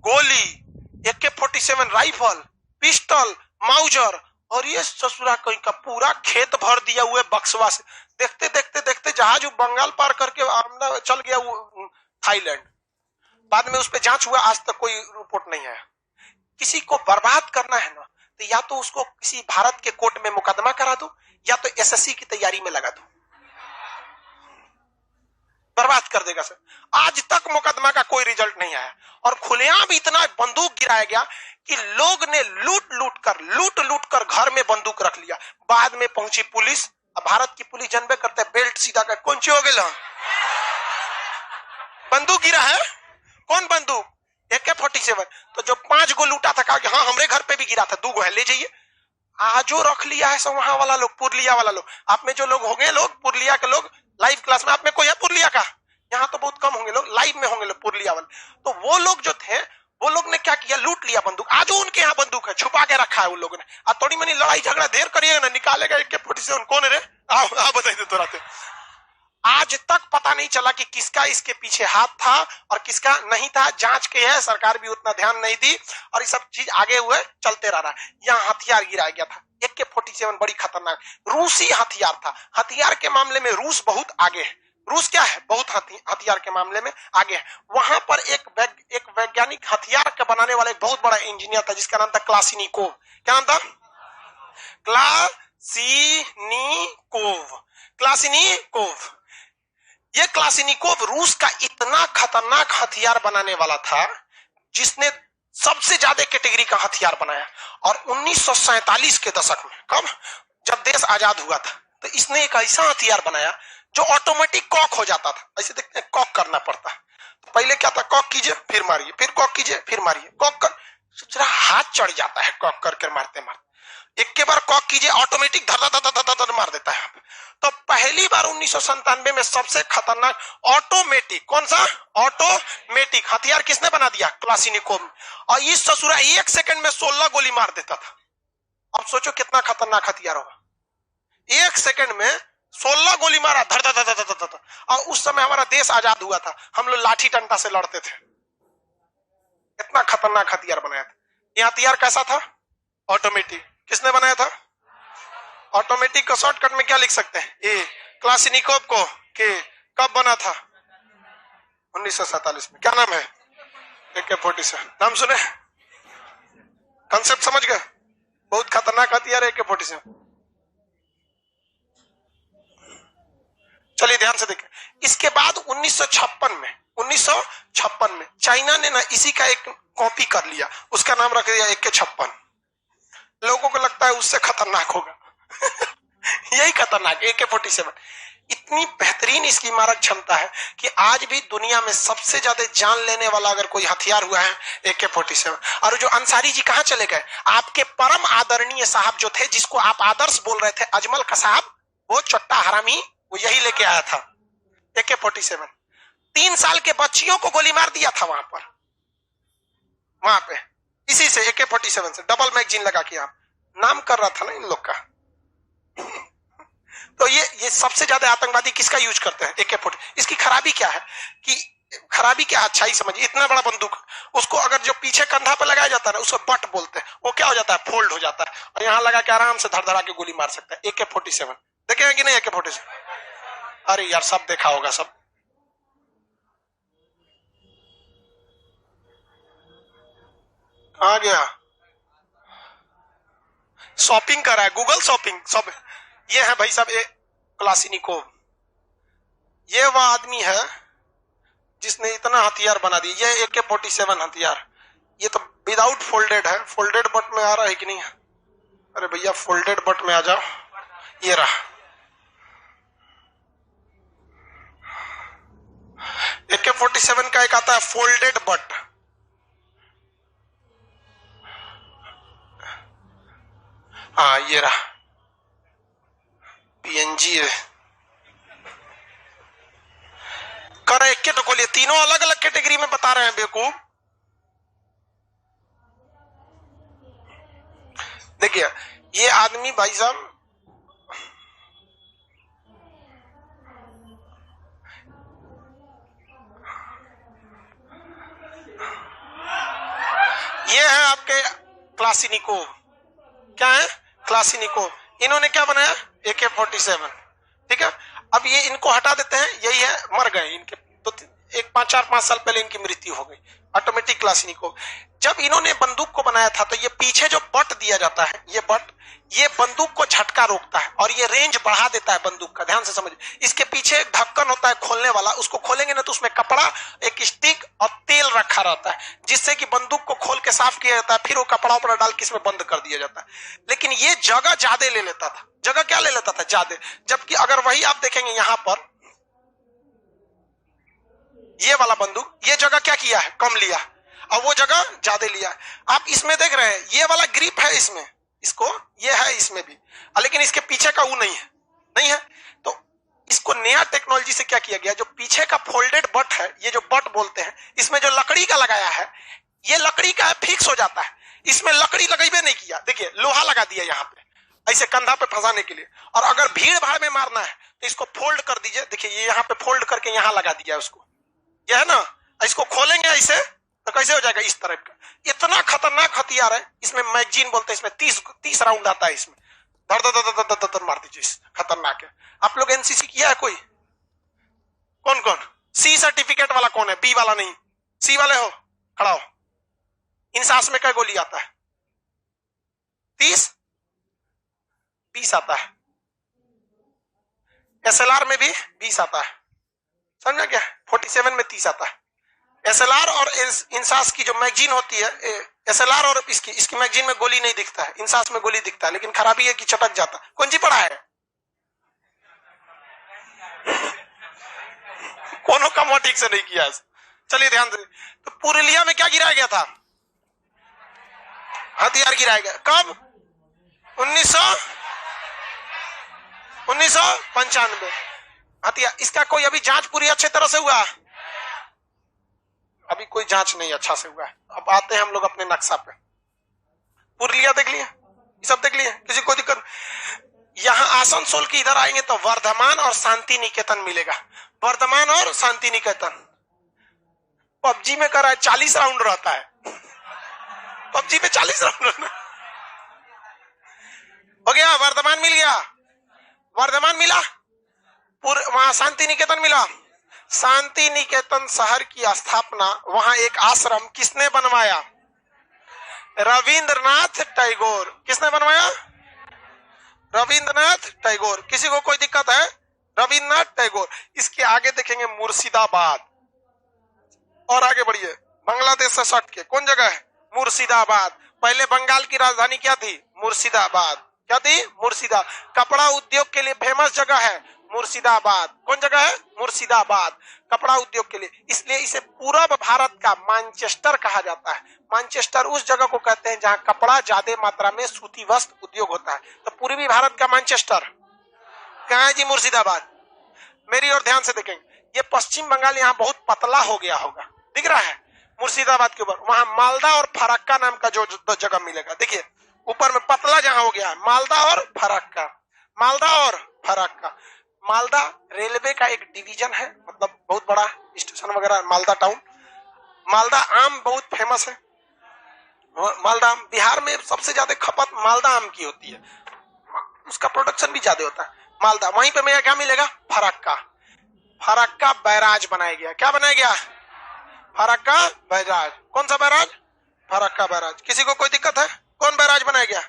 गोली, AK-47 राइफल, पिस्टल, माउजर, और ये ससुरा कहीं का पूरा खेत भर दिया हुए बक्सवा से। देखते देखते देखते जहाज बंगाल पार करके चल गया थाईलैंड। बाद में उस पर जांच हुआ, आज तक कोई रिपोर्ट नहीं आया। किसी को बर्बाद करना है ना, तो या तो उसको किसी भारत के कोर्ट में मुकदमा करा दो, या तो SSC की तैयारी में लगा दो, बर्बाद कर देगा सर। आज तक मुकदमा का कोई रिजल्ट नहीं आया, और खुलेआम इतना बंदूक गिराया गया कि लोग ने लूट लूट कर घर में बंदूक रख लिया। बाद में पहुंची पुलिस, अब भारत की पुलिस जनबे करते बेल्ट सीधा कर कौन सी हो गए, बंदूक गिरा है, कौन बंदूक, AK-47। तो जो 5 गो लूटा था, कहा कि हाँ हमरे घर पे भी गिरा था, 2 गो है ले जाइए। आजो रख लिया है सब वहां वाला लोग, पुरलिया वाला लोग। आप में जो लोग होंगे, लोग पुरलिया के लोग लाइव क्लास में, आप में कोई है पुरलिया का? यहाँ तो बहुत कम होंगे लोग, लाइव में होंगे लोग पुरलिया वाले। तो वो लोग जो थे, वो लोग ने क्या किया, लूट लिया बंदूक। आज उनके यहाँ बंदूक है, छुपा के रखा है उन लोगों ने। अब थोड़ी मनी लड़ाई झगड़ा देर करिएगा ना, निकालेगा AK-47 कौन है रे, आओ बताइए दे तो। आज तक पता नहीं चला कि किसका इसके पीछे हाथ था और किसका नहीं था। जांच के है, सरकार भी उतना ध्यान नहीं दी, और ये सब चीज आगे हुए चलते रहा। यहाँ हथियार गिराया गया था, AK-47 बड़ी खतरनाक रूसी हथियार था। हथियार के मामले में रूस बहुत आगे है। रूस क्या है, बहुत हथियार के मामले में आगे है। वहां पर एक वैज्ञानिक, हथियार के बनाने वाला एक बहुत बड़ा इंजीनियर था, जिसका नाम था क्लासिनिकोव। क्या नाम था? क्लासिनिकोव। ये क्लासिनिकोव रूस का इतना खतरनाक हथियार बनाने वाला था, जिसने सबसे ज्यादा कैटेगरी का हथियार बनाया। और 1947 के दशक में, कब, जब देश आजाद हुआ था, तो इसने एक ऐसा हथियार बनाया जो ऑटोमेटिक कॉक हो जाता था। ऐसे देखते हैं, कॉक करना पड़ता है। तो पहले क्या था, कॉक कीजिए फिर मारिए, फिर कॉक कीजिए फिर मारिए, कॉक कर, सोच रहा हाथ चढ़ जाता है कॉक करके मारते मारते। एक के बार कॉक कीजिए, ऑटोमेटिक धर मार देता है। तो पहली बार 1997 में सबसे खतरनाक ऑटोमेटिक, कौन सा ऑटोमेटिक हथियार किसने बना दिया? क्लासिनिकोव। और इस ससुरा 1 सेकंड में 16 गोली मार देता था। अब सोचो कितना खतरनाक हथियार होगा। 1 सेकंड में 16 गोली मारा, धर। और उस समय हमारा देश आजाद हुआ था, हम लोग लाठी डंडा से लड़ते थे। इतना खतरनाक हथियार बनाया था। यह हथियार कैसा था? ऑटोमेटिक। किसने बनाया था? ऑटोमेटिक का शॉर्टकट में क्या लिख सकते हैं? ए क्लासिनिकोव को के कब बना था? 1947 में। क्या नाम है? AK-47। नाम सुने? कंसेप्ट समझ गए? बहुत खतरनाक हथियार है AK-47। चलिए ध्यान से देखें। इसके बाद 1956 में चाइना ने ना इसी का एक कॉपी कर लिया, उसका नाम रख दिया AK-56। लोगों को लगता है उससे खतरनाक होगा यही खतरनाक AK-47। इतनी बेहतरीन इसकी मारक क्षमता है कि आज भी दुनिया में सबसे ज्यादा जान लेने वाला अगर कोई हथियार हुआ है AK-47। और जो अंसारी जी कहां चले गए? आपके परम आदरणीय साहब जो थे, जिसको आप आदर्श बोल रहे थे, अजमल का साहब, वो चट्टा हरामी, वो यही लेके आया था AK-47। 3 साल के बच्चियों को गोली मार दिया था वहां पे इसी से AK-47 से डबल मैगजीन लगा के। आप नाम कर रहा था ना इन लोग का। तो ये सबसे ज्यादा आतंकवादी किसका यूज करते हैं? AK-40। इसकी खराबी क्या है कि अच्छाई समझिए, इतना बड़ा बंदूक, उसको अगर जो पीछे कंधा पे लगाया जाता है ना, उसको बट बोलते हैं, वो क्या हो जाता है? फोल्ड हो जाता है, और यहां लगा के आराम से धड़धड़ा के गोली मार सकता है। AK-47 देखे हैं कि नहीं? AK-47 अरे यार सब देखा होगा सब। आ गया, शॉपिंग कर रहा है, गूगल शॉपिंग सब। ये है भाई साहब क्लासिनिकोव। ये वह आदमी है जिसने इतना हथियार बना दिया। ये AK-47 हथियार, ये तो विदाउट फोल्डेड है। फोल्डेड बट में आ रहा है कि नहीं? अरे भैया फोल्डेड बट में आ जाओ, ये रहा AK-47 का। एक आता है फोल्डेड बट, हाँ ये रहा PNG है। कर एक के तो खोलिए, तीनों अलग अलग कैटेगरी में बता रहे हैं बेवकूफ। देखिए ये आदमी भाई साहब, ये है आपके क्लासिनिकोव। क्या है? क्लासिनिकोव। इन्होंने क्या बनाया? AK-47। ठीक है, अब ये इनको हटा देते हैं, यही है, मर गए इनके तो 4-5 साल पहले इनकी मृत्यु हो गई। ऑटोमेटिक क्लासिनिकोव। जब इन्होंने बंदूक को बनाया था तो ये पीछे जो बट दिया जाता है, ये बट, ये बंदूक को झटका रोकता है और ये रेंज बढ़ा देता है बंदूक का। ध्यान से समझिए, इसके पीछे एक ढक्कन होता है खोलने वाला, उसको खोलेंगे ना तो उसमें कपड़ा, एक स्टिक और तेल रखा रहता है, जिससे कि बंदूक को खोल के साफ किया जाता है, फिर वो कपड़ा उपड़ा डाल के इसमें बंद कर दिया जाता है। लेकिन ये जगह ज्यादा ले लेता था। जगह क्या ले लेता था? ज्यादा। जबकि अगर वही आप देखेंगे यहां पर, ये वाला बंदूक, ये जगह क्या किया है? कम लिया, और वो जगह ज्यादा लिया। आप इसमें देख रहे हैं, ये वाला ग्रिप है इसमें, इसको ये है इसमें भी, लेकिन इसके पीछे का वो नहीं है। तो इसको नया टेक्नोलॉजी से क्या किया गया? जो पीछे का फोल्डेड बट है, ये जो बट बोलते हैं, इसमें जो लकड़ी का लगाया है, ये लकड़ी का फिक्स हो जाता है। इसमें लकड़ी लगाई नहीं किया, देखिए लोहा लगा दिया यहाँ पे, ऐसे कंधा पे फंसाने के लिए। और अगर भीड़ भाड़ में मारना है तो इसको फोल्ड कर दीजिए, देखिए ये यहाँ पे फोल्ड करके यहाँ लगा दिया उसको, यह है ना। इसको खोलेंगे ऐसे तो कैसे हो जाएगा? इस तरह का। इतना खतरनाक हथियार है। इसमें मैगजीन बोलते हैं, इसमें 30 राउंड आता है इसमें। धड़ धड़ धड़ धड़ धड़ मार दीजिए, खतरनाक है। आप लोग NCC किया है कोई? कौन कौन? C सर्टिफिकेट वाला कौन है? B वाला नहीं, C वाले हो, खड़ा हो। इंसास में क्या गोली आता है? 20 आता है। SLR में भी 20 आता है, समझा क्या? 47 में 30 आता है। SLR और इंसास की जो मैगजीन होती है, SLR और इसकी मैगजीन में गोली नहीं दिखता है, इंसास में गोली दिखता है, लेकिन खराबी है कि चटक जाता है। कौन सी पढ़ा है? कोनो कम ठीक से नहीं किया। चलिए ध्यान से। तो पुरुलिया में क्या गिराया गया था? हथियार गिराया गया। कब? 1995। हथियार, इसका कोई अभी जांच पूरी अच्छे तरह से हुआ? अभी कोई जांच नहीं अच्छा से हुआ है। अब आते हैं हम लोग अपने नक्शा पे। पुरुलिया देख लिए, ये सब देख लिए, किसी को दिक्कत? यहाँ आसनसोल के इधर आएंगे तो वर्धमान और शांति निकेतन मिलेगा। वर्धमान और शांति निकेतन। PUBG में कर रहा है 40 राउंड रहता है। PUBG में 40 राउंड हो गया। वर्धमान मिल गया, वर्धमान मिला, वहां शांति निकेतन मिला। शांति निकेतन शहर की स्थापना, वहां एक आश्रम किसने बनवाया? रविंद्रनाथ टैगोर। किसने बनवाया? रविंद्रनाथ टैगोर। किसी को कोई दिक्कत है? रविन्द्रनाथ टैगोर। इसके आगे देखेंगे मुर्शिदाबाद, और आगे बढ़िए, बांग्लादेश से सट के कौन जगह है? मुर्शिदाबाद। पहले बंगाल की राजधानी क्या थी? मुर्शिदाबाद। क्या थी? मुर्शिदाबाद। कपड़ा उद्योग के लिए फेमस जगह है मुर्शिदाबाद। कौन जगह है? मुर्शिदाबाद, कपड़ा उद्योग के लिए। इसलिए इसे पूरब भारत का मैनचेस्टर कहा जाता है। मैनचेस्टर उस जगह को कहते हैं जहां कपड़ा ज्यादा मात्रा में सूती वस्त्र उद्योग होता है। तो पूर्वी भारत का मैनचेस्टर कहाँ है जी? मुर्शिदाबाद। मेरी ओर ध्यान से देखेंगे, ये पश्चिम बंगाल यहाँ बहुत पतला हो गया होगा, दिख रहा है मुर्शिदाबाद के ऊपर। वहां मालदा और फरक्का नाम का जो जगह मिलेगा, देखिए ऊपर में पतला जहां हो गया है, मालदा और फरक्का, मालदा और फरक्का। मालदा रेलवे का एक डिवीजन है, मतलब बहुत बड़ा स्टेशन वगैरह मालदा टाउन। मालदा आम बहुत फेमस है। मालदा आम बिहार में सबसे ज्यादा खपत मालदा आम की होती है, उसका प्रोडक्शन भी ज्यादा होता है मालदा। वहीं पे मेरा क्या मिलेगा? फरक्का। फरक्का बैराज बनाया गया। क्या बनाया गया? फरक्का बैराज। कौन सा बैराज? फरक्का बैराज। किसी को कोई दिक्कत है? कौन बैराज बनाया गया?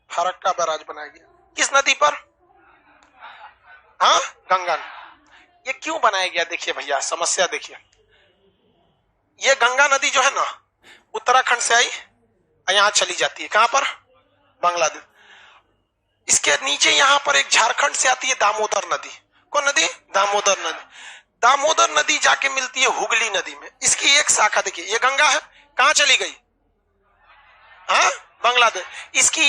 फरक्का बैराज बनाया गया। किस नदी पर? हाँ, गंगा। ये क्यों बनाया गया? देखिए भैया, समस्या देखिए। ये गंगा नदी जो है ना, उत्तराखंड से आई और यहाँ चली जाती है। कहां पर? बांग्लादेश। इसके नीचे यहाँ पर एक झारखंड से आती है दामोदर नदी। कौन नदी? दामोदर नदी। दामोदर नदी जाके मिलती है हुगली नदी में। इसकी एक शाखा देखिए, ये गंगा है, कहां चली गई? हाँ, बांग्लादेश। इसकी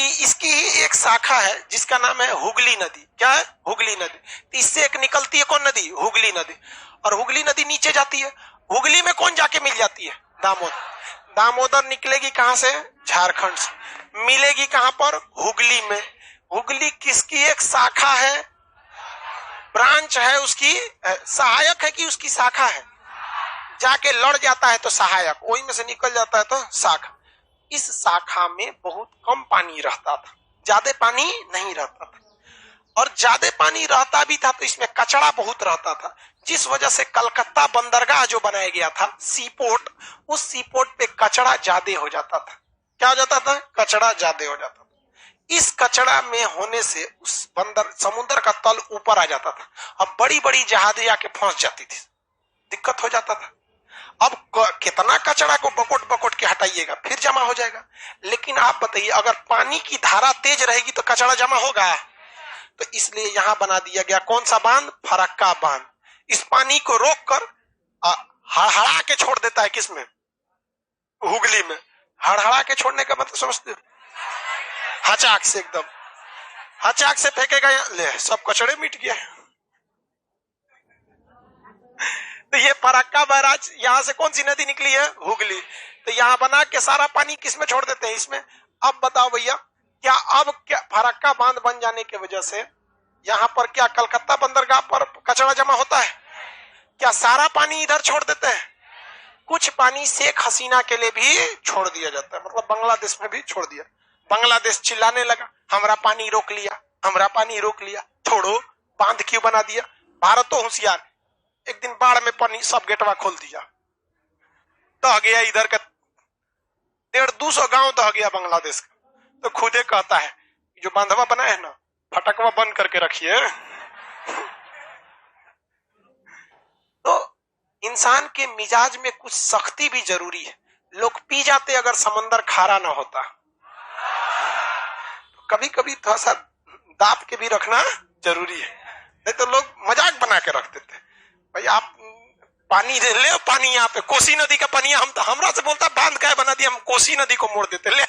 ही एक शाखा है जिसका नाम है हुगली नदी। क्या है? हुगली नदी। तो इससे एक निकलती है कौन नदी? हुगली नदी। और हुगली नदी नीचे जाती है। हुगली में कौन जाके मिल जाती है? दामोदर। दामोदर निकलेगी कहां से? झारखंड से। मिलेगी कहां पर? हुगली में। हुगली किसकी एक शाखा है? ब्रांच है उसकी, सहायक है कि उसकी शाखा है? जाके लड़ जाता है तो सहायक, वही में से निकल जाता है तो शाखा। इस शाखा में बहुत कम पानी रहता था, ज्यादा पानी नहीं रहता था। और ज्यादा पानी रहता भी था तो इसमें कचरा बहुत रहता था, जिस वजह से कलकत्ता बंदरगाह जो बनाया गया था, सी पोर्ट, उस सी पोर्ट पे कचरा ज्यादा हो जाता था। क्या हो जाता था? कचरा ज्यादा हो जाता था। इस कचरा में होने से उस बंदर समुद्र का तल ऊपर आ जाता था। अब बड़ी बड़ी जहाजें आके फंस जाती थी, दिक्कत हो जाता था। अब कितना कचरा को बकोट बकोट के हटाइएगा, फिर जमा हो जाएगा। लेकिन आप बताइए, अगर पानी की धारा तेज रहेगी तो कचरा जमा होगा? तो इसलिए यहां बना दिया गया कौन सा बांध? फरक्का बांध। इस पानी को रोक कर हड़हड़ा के छोड़ देता है। किसमें? हुगली में। हड़हड़ा के छोड़ने का मतलब समझते हो? हचाक से, एकदम हचाक से फेंकेगा, ले सब कचड़े मिट गया। तो ये फरक्का बैराज, यहां से कौन सी नदी निकली है? हुगली। तो यहां बना के सारा पानी किसमें छोड़ देते हैं? इसमें। अब बताओ भैया, क्या अब क्या फरक्का बांध बन जाने की वजह से यहां पर क्या कलकत्ता बंदरगाह पर कचरा जमा होता है? क्या सारा पानी इधर छोड़ देते हैं? कुछ पानी शेख हसीना के लिए भी छोड़ दिया जाता है, मतलब बांग्लादेश में भी छोड़ दिया। बांग्लादेश चिल्लाने लगा, हमरा पानी रोक लिया, हमरा पानी रोक लिया, छोड़ो, बांध क्यों बना दिया? भारत तो होशियार, एक दिन बाढ़ में पानी सब गेटवा खोल दिया, दह गया इधर का 150-200 गांव दह गया बांग्लादेश का। तो खुदे कहता है जो बांधवा बना है ना, फटकवा बंद करके रखिए। तो इंसान के मिजाज में कुछ सख्ती भी जरूरी है। लोग पी जाते अगर समंदर खारा ना होता। कभी कभी थोड़ा सा दाप के भी रखना जरूरी है, नहीं तो लोग मजाक बना के रख देते। भाई आप पानी ले, पानी यहाँ पे कोसी नदी का पानी, हम तो हमरा से बोलता बांध क्या बना दिया, हम कोसी नदी को मोड़ देते। ले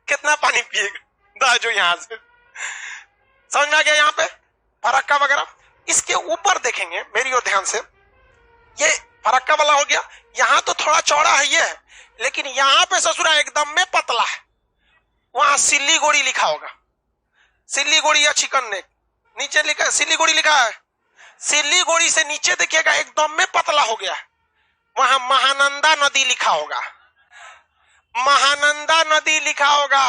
कितना पानी पिएगा जो यहाँ से, समझ में आ गया? यहाँ पे फरक्का वगैरह। इसके ऊपर देखेंगे मेरी ओर ध्यान से, ये फरक्का वाला हो गया। यहाँ तो थोड़ा चौड़ा है ये है, लेकिन यहाँ पे ससुरा एकदम में पतला है। वहां सिल्लीगुड़ी लिखा होगा, सिल्लीगुड़ी या चिकन नेक नीचे लिखा है, सिल्लीगुड़ी लिखा है। सिल्लीगुड़ी से नीचे देखिएगा एकदम में पतला हो गया है। वहां महानंदा नदी लिखा होगा, महानंदा नदी लिखा होगा।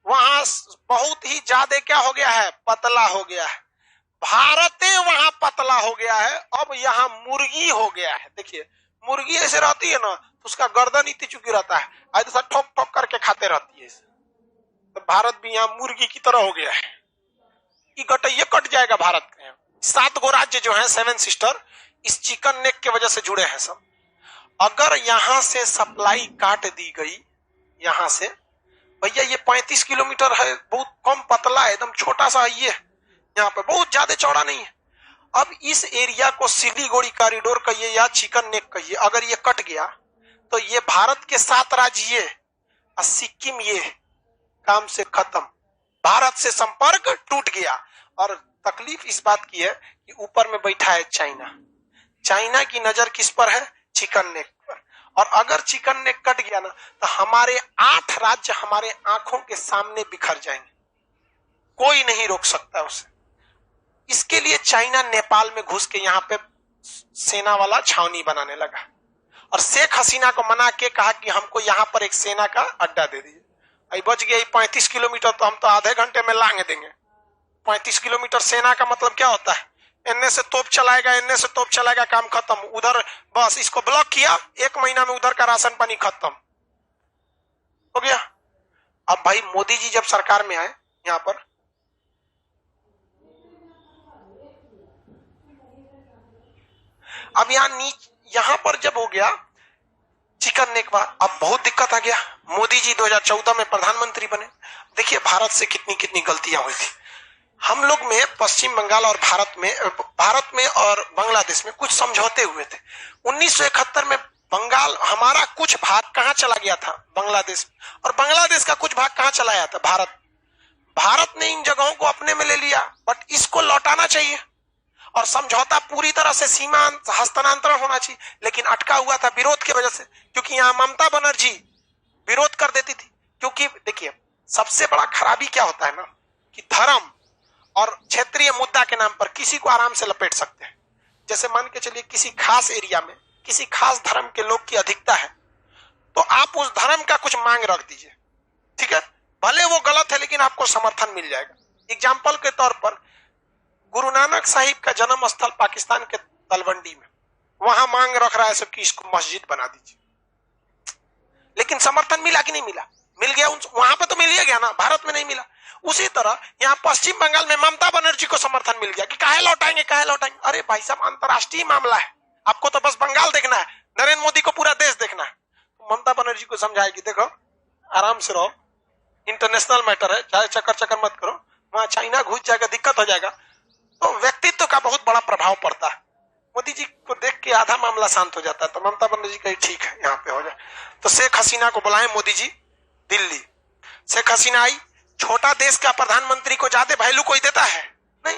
वहां बहुत ही ज्यादा क्या हो गया है? पतला हो गया है। भारते वहां पतला हो गया है। अब यहाँ मुर्गी हो गया है। देखिए मुर्गी ऐसे रहती है ना, तो उसका गर्दन इतनी चुकी रहता है, ऐसा ठोक ठोक करके खाते रहती है। तो भारत भी यहाँ मुर्गी की तरह हो गया है। कि गटैये कट जाएगा भारत के। 7 गो राज्य जो है 7 सिस्टर इस चिकन नेक की वजह से जुड़े हैं सब। अगर यहां से सप्लाई काट दी गई, यहां से भैया ये 35 किलोमीटर है, बहुत कम पतला है, एकदम छोटा सा ये यहाँ पे, बहुत ज्यादा चौड़ा नहीं है। अब इस एरिया को सिलीगुड़ी कॉरिडोर कहिए या चिकन नेक कहिए, अगर ये कट गया तो ये भारत के 7 राज्य ये और सिक्किम ये काम से खत्म, भारत से संपर्क टूट गया। और तकलीफ इस बात की है कि ऊपर में बैठा है चाइना। चाइना की नजर किस पर है? चिकन नेक पर। और अगर चिकन नेक कट गया ना तो हमारे 8 राज्य हमारे आंखों के सामने बिखर जाएंगे, कोई नहीं रोक सकता उसे। इसके लिए चाइना नेपाल में घुस के यहाँ पे सेना वाला छावनी बनाने लगा और शेख हसीना को मना के कहा कि हमको यहाँ पर एक सेना का अड्डा दे दीजिए। अभी बच गया 35 किलोमीटर, तो हम तो आधे घंटे में लांग देंगे। 35 किलोमीटर सेना का मतलब क्या होता है? इनने से तोप चलाएगा, इनने से तोप चलाएगा, काम खत्म। उधर बस इसको ब्लॉक किया, 1 महीना में उधर का राशन पानी खत्म हो गया। अब भाई मोदी जी जब सरकार में आए यहाँ पर, अब यहाँ पर जब हो गया चिकन नेक, अब बहुत दिक्कत आ गया। मोदी जी 2014 में प्रधानमंत्री बने। देखिए भारत से कितनी कितनी गलतियां हुई थी। हम लोग में पश्चिम बंगाल और भारत में और बांग्लादेश में कुछ समझौते हुए थे। 1971 में बंगाल हमारा कुछ भाग कहां चला गया था? बांग्लादेश, और बांग्लादेश का कुछ भाग कहां चला गया था? भारत ने इन जगहों को अपने में ले लिया, बट इसको लौटाना चाहिए और समझौता पूरी तरह से सीमा हस्तांतरण होना चाहिए, लेकिन अटका हुआ था विरोध की वजह से, क्योंकि यहाँ ममता बनर्जी विरोध कर देती थी। क्योंकि देखिए सबसे बड़ा खराबी क्या होता है ना, कि धर्म और क्षेत्रीय मुद्दा के नाम पर किसी को आराम से लपेट सकते हैं। जैसे मान के चलिए किसी खास एरिया में किसी खास धर्म के लोग की अधिकता है, तो आप उस धर्म का कुछ मांग रख दीजिए, ठीक है, भले वो गलत है लेकिन आपको समर्थन मिल जाएगा। एग्जाम्पल के तौर पर गुरु नानक साहिब का जन्म स्थल पाकिस्तान के तलवंडी में, वहां मांग रख रहा है सब कि इसको मस्जिद बना दीजिए, लेकिन समर्थन मिला कि नहीं मिला? मिल गया, वहां पे तो मिल ही गया ना, भारत में नहीं मिला। उसी तरह यहाँ पश्चिम बंगाल में ममता बनर्जी को समर्थन मिल गया कि काहे लौटाएंगे। अरे भाई साहब अंतरराष्ट्रीय मामला है, आपको तो बस बंगाल देखना है, नरेंद्र मोदी को पूरा देश देखना है। तो ममता बनर्जी को समझाएगी देखो आराम से रहो, इंटरनेशनल मैटर है, चाहे चक्कर मत करो, वहां चाइना घुस जाएगा, दिक्कत हो जाएगा। तो व्यक्तित्व का बहुत बड़ा प्रभाव पड़ता है। मोदी जी को देख के आधा मामला शांत हो जाता है, तो ममता बनर्जी कही ठीक है यहाँ पे हो जाए। तो शेख हसीना को बुलाए मोदी जी दिल्ली। शेख हसीना आई। छोटा देश का प्रधानमंत्री को ज्यादा वैल्यू कोई देता है नहीं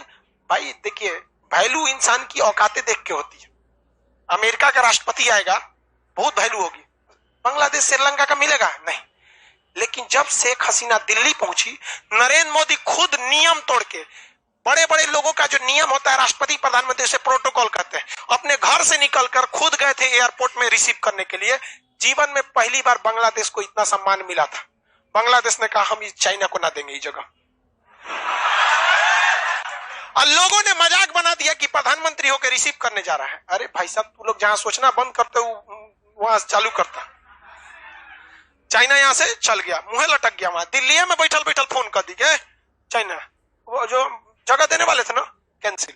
भाई। देखिए वैल्यू इंसान की औकातें देख के होती है। अमेरिका का राष्ट्रपति आएगा, बहुत वैल्यू होगी। बांग्लादेश श्रीलंका का मिलेगा नहीं। लेकिन जब शेख हसीना दिल्ली पहुंची, नरेंद्र मोदी खुद नियम तोड़ के, बड़े बड़े लोगों का जो नियम होता है राष्ट्रपति प्रधानमंत्री से प्रोटोकॉल कहते हैं, अपने घर से निकलकर खुद गए थे एयरपोर्ट में रिसीव करने के लिए। जीवन में पहली बार बांग्लादेश को इतना सम्मान मिला था। बांग्लादेश ने कहा हम इस चाइना को ना देंगे इस जगह। और लोगों ने मजाक बना दिया कि प्रधानमंत्री होकर रिसीव करने जा रहा है। अरे भाई साहब तू लोग जहां सोचना बंद करते हो वहां चालू करता। चाइना यहां से चल गया, मुंह लटक गया, वहां दिल्ली में बैठल बैठल फोन कर दी गए चाइना, वो जो जगह देने वाले थे ना कैंसिल।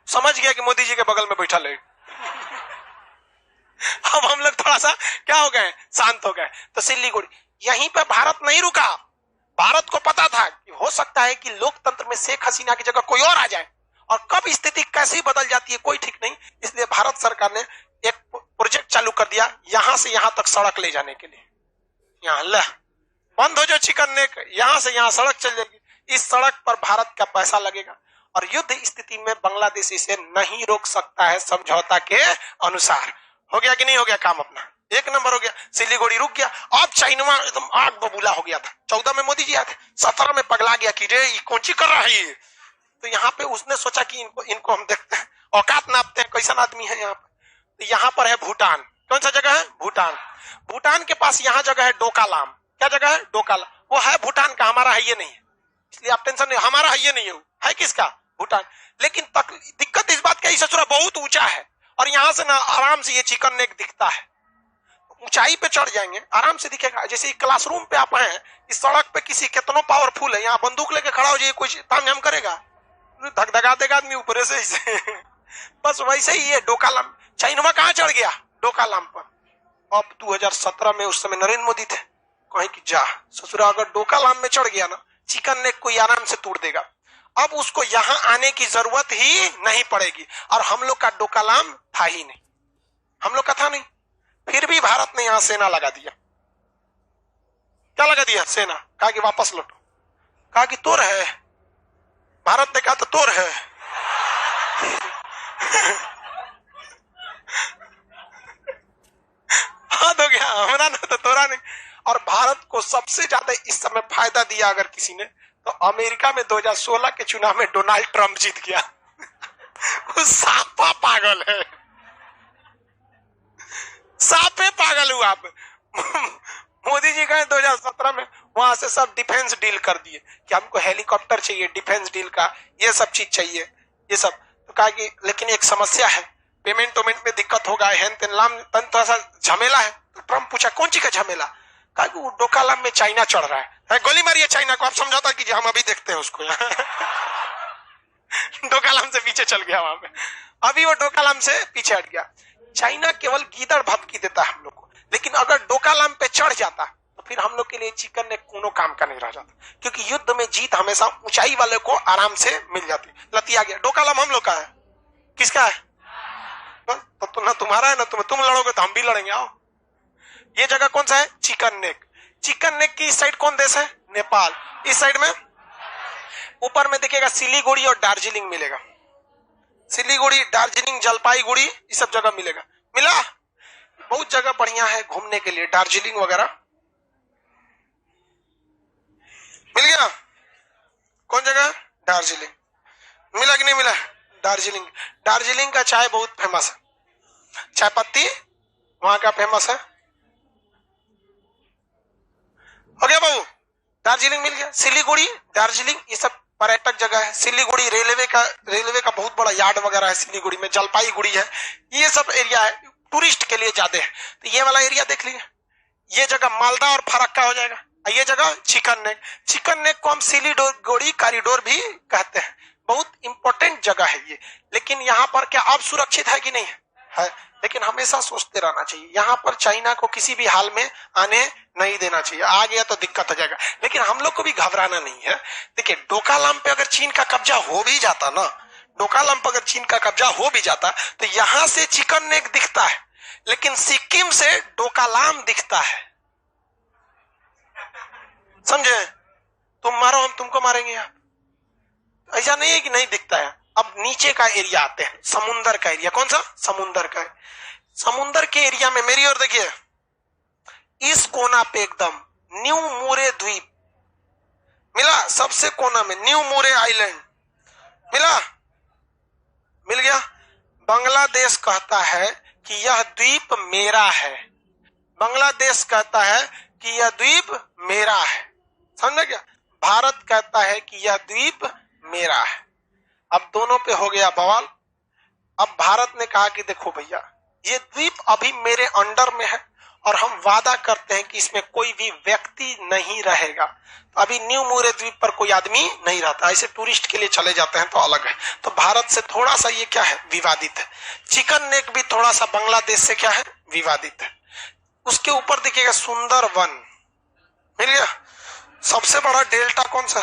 समझ गया कि मोदी जी के बगल में बैठा ले। अब हम लोग थोड़ा सा क्या हो गए, शांत हो गए। तो सिलीगुड़ी, यहीं पे भारत नहीं रुका। भारत को पता था कि हो सकता है कि लोकतंत्र में शेख हसीना की जगह कोई और आ जाए, और कब स्थिति कैसी बदल जाती है कोई ठीक नहीं। इसलिए भारत सरकार ने एक प्रोजेक्ट चालू कर दिया, यहां से यहां तक सड़क ले जाने के लिए। यहाँ अल्लाह बंद हो जो चिकन नेक, यहां से यहां सड़क चल जाएगी। इस सड़क पर भारत का पैसा लगेगा, और युद्ध स्थिति में बांग्लादेश इसे नहीं रोक सकता है समझौता के अनुसार। हो गया कि नहीं हो गया काम अपना? एक नंबर हो गया। सिलीगुड़ी रुक गया। अब चाइना एकदम आग बबूला हो गया था। 14 में मोदी जी आए थे, 17 में पगला गया कि रे ये कौन ची कर रहा है ये। तो यहाँ पे उसने सोचा कि इनको हम देखते हैं, औकात नापते हैं, कैसा आदमी है यहाँ पे। तो यहाँ पर है भूटान। कौन सा जगह है? भूटान। भूटान के पास यहाँ जगह है डोकालाम। क्या जगह है? डोकालाम। वो है भूटान का, हमारा है ये नहीं है, इसलिए आप टेंशन नहीं, हमारा है ये नहीं है किसका? भूटान। लेकिन दिक्कत इस बात का, ससुरा बहुत ऊंचा है और यहां से ना आराम से ये चिकन नेक दिखता है। ऊंचाई पे चढ़ जाएंगे, आराम से दिखेगा। जैसे क्लासरूम पे आप हैं, इस सड़क पे किसी कितना पावरफुल है, यहाँ बंदूक लेके खड़ा हो जाइए, कोई तामझाम करेगा? धक धका देगा आदमी ऊपर से इसे। बस वैसे ही है डोकालाम। चाइनवा कहाँ चढ़ गया? डोकालाम पर। अब 2017 में उस समय नरेंद्र मोदी थे, कहीं कि जा ससुरा अगर डोकालाम में चढ़ गया ना, चिकन नेक कोई आराम से तोड़ देगा। अब उसको यहाँ आने की जरूरत ही नहीं पड़ेगी। और हम लोग का डोकालाम था ही नहीं, हम लोग का था नहीं, फिर भी भारत ने यहां सेना लगा दिया। क्या लगा दिया? सेना। कहा कि वापस लौटो। कहा कि तोर है, भारत ने कहा तो तोर है। हाँ तो गया, हमारा ना तो तोरा नहीं। और भारत को सबसे ज्यादा इस समय फायदा दिया अगर किसी ने, तो अमेरिका में 2016 के चुनाव में डोनाल्ड ट्रंप जीत गया। वो सापा पागल है, सापे पागल हुआ। आप मोदी जी गए 2017 में, वहां से सब डिफेंस डील कर दिए कि हमको हेलीकॉप्टर चाहिए, डिफेंस डील का ये सब चीज चाहिए, ये सब। तो कहा कि लेकिन एक समस्या है, पेमेंट में दिक्कत होगा, थोड़ा सा झमेला है। तो ट्रंप पूछा कौन सी का झमेला? कहा कि वो डोकालाम में चाइना चढ़ रहा है, गोली मारिए चाइना को। आप समझौता कीजिए, हम अभी देखते हैं उसको। डोकालाम से पीछे चल गया वहां पे, अभी वो डोकालाम से पीछे हट गया। चाइना केवल गीदड़ भभकी देता है हम लोग को, लेकिन अगर डोकालाम पे चढ़ जाता तो फिर हम लोग के लिए चिकन ने कोनो काम का नहीं रह जाता, क्योंकि युद्ध में जीत हमेशा ऊंचाई वाले को आराम से मिल जाती। लतिया गया, डोकालाम हम लोग का है। किसका है? तो ना तुम्हारा है ना तुम लड़ोगे तो हम भी लड़ेंगे। आओ, ये जगह कौन सा है? Chicken neck. चिकन नेक की इस साइड कौन देश है? नेपाल। इस साइड में ऊपर में देखिएगा सिलीगुड़ी और दार्जिलिंग मिलेगा। सिलीगुड़ी, दार्जिलिंग, जलपाईगुड़ी, ये सब जगह मिलेगा। मिला? बहुत जगह बढ़िया है घूमने के लिए, दार्जिलिंग वगैरह मिल गया। कौन जगह? दार्जिलिंग। मिला कि नहीं मिला? दार्जिलिंग। दार्जिलिंग का चाय बहुत फेमस है, चाय पत्ती वहां का फेमस है। हो गया बाबू, दार्जिलिंग मिल गया। सिलीगुड़ी, दार्जिलिंग, ये सब पर्यटक जगह है। सिलीगुड़ी रेलवे का बहुत बड़ा यार्ड वगैरह है सिलीगुड़ी में। जलपाईगुड़ी है, ये सब एरिया है टूरिस्ट के लिए ज्यादा है। तो ये वाला एरिया देख लीजिए, ये जगह मालदा और फरक्का हो जाएगा। ये जगह चिकन नेक। चिकन नेक को हम सिलीगुड़ी कॉरिडोर भी कहते हैं, बहुत इंपॉर्टेंट जगह है ये। लेकिन यहाँ पर क्या अब सुरक्षित है कि नहीं है? लेकिन हमेशा सोचते रहना चाहिए, यहाँ पर चाइना को किसी भी हाल में आने नहीं देना चाहिए। आ गया तो दिक्कत हो जाएगा, लेकिन हम लोग को भी घबराना नहीं है। देखिए, डोकालाम पे अगर चीन का कब्जा हो भी जाता ना, डोकालाम पर अगर चीन का कब्जा हो भी जाता तो यहां से चिकन नेक दिखता है, लेकिन सिक्किम से डोकालाम दिखता है। समझे? तुम मारो हम तुमको मारेंगे। यहाँ ऐसा नहीं है कि नहीं दिखता है। अब नीचे का एरिया आते हैं, समुंदर का एरिया। कौन सा? समुंदर का। समुंदर के एरिया में मेरी ओर देखिए, इस कोना पे एकदम न्यू मोरे द्वीप मिला, सबसे कोना में न्यू मोरे आइलैंड मिला, मिल गया। बांग्लादेश कहता है कि यह द्वीप मेरा है। बांग्लादेश कहता है कि यह द्वीप मेरा है। समझ गया? भारत कहता है कि यह द्वीप मेरा है। अब दोनों पे हो गया बवाल। अब भारत ने कहा कि देखो भैया, ये द्वीप अभी मेरे अंडर में है और हम वादा करते हैं कि इसमें कोई भी व्यक्ति नहीं रहेगा। तो अभी न्यू मोरे द्वीप पर कोई आदमी नहीं रहता, ऐसे टूरिस्ट के लिए चले जाते हैं तो अलग है। तो भारत से थोड़ा सा ये क्या है? विवादित है। चिकन नेक भी थोड़ा सा बांग्लादेश से क्या है? विवादित है। उसके ऊपर देखिएगा सुंदरवन मिल गया। सबसे बड़ा डेल्टा कौन सा?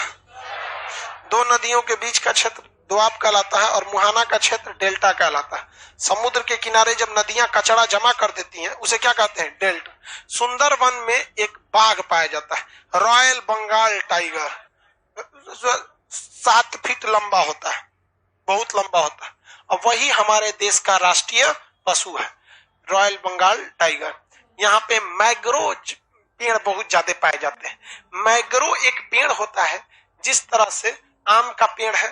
दो नदियों के बीच का क्षेत्र दोआब कहलाता है और मुहाना का क्षेत्र डेल्टा कहलाता है। समुद्र के किनारे जब नदियां कचरा जमा कर देती हैं उसे क्या कहते हैं? डेल्टा। सुंदरवन में एक बाघ पाया जाता है, रॉयल बंगाल टाइगर, 7 फीट लंबा होता है, बहुत लंबा होता है। और वही हमारे देश का राष्ट्रीय पशु है, रॉयल बंगाल टाइगर। यहाँ पे मैग्रो पेड़ बहुत ज्यादा पाए जाते हैं। मैग्रो एक पेड़ होता है, जिस तरह से आम का पेड़ है,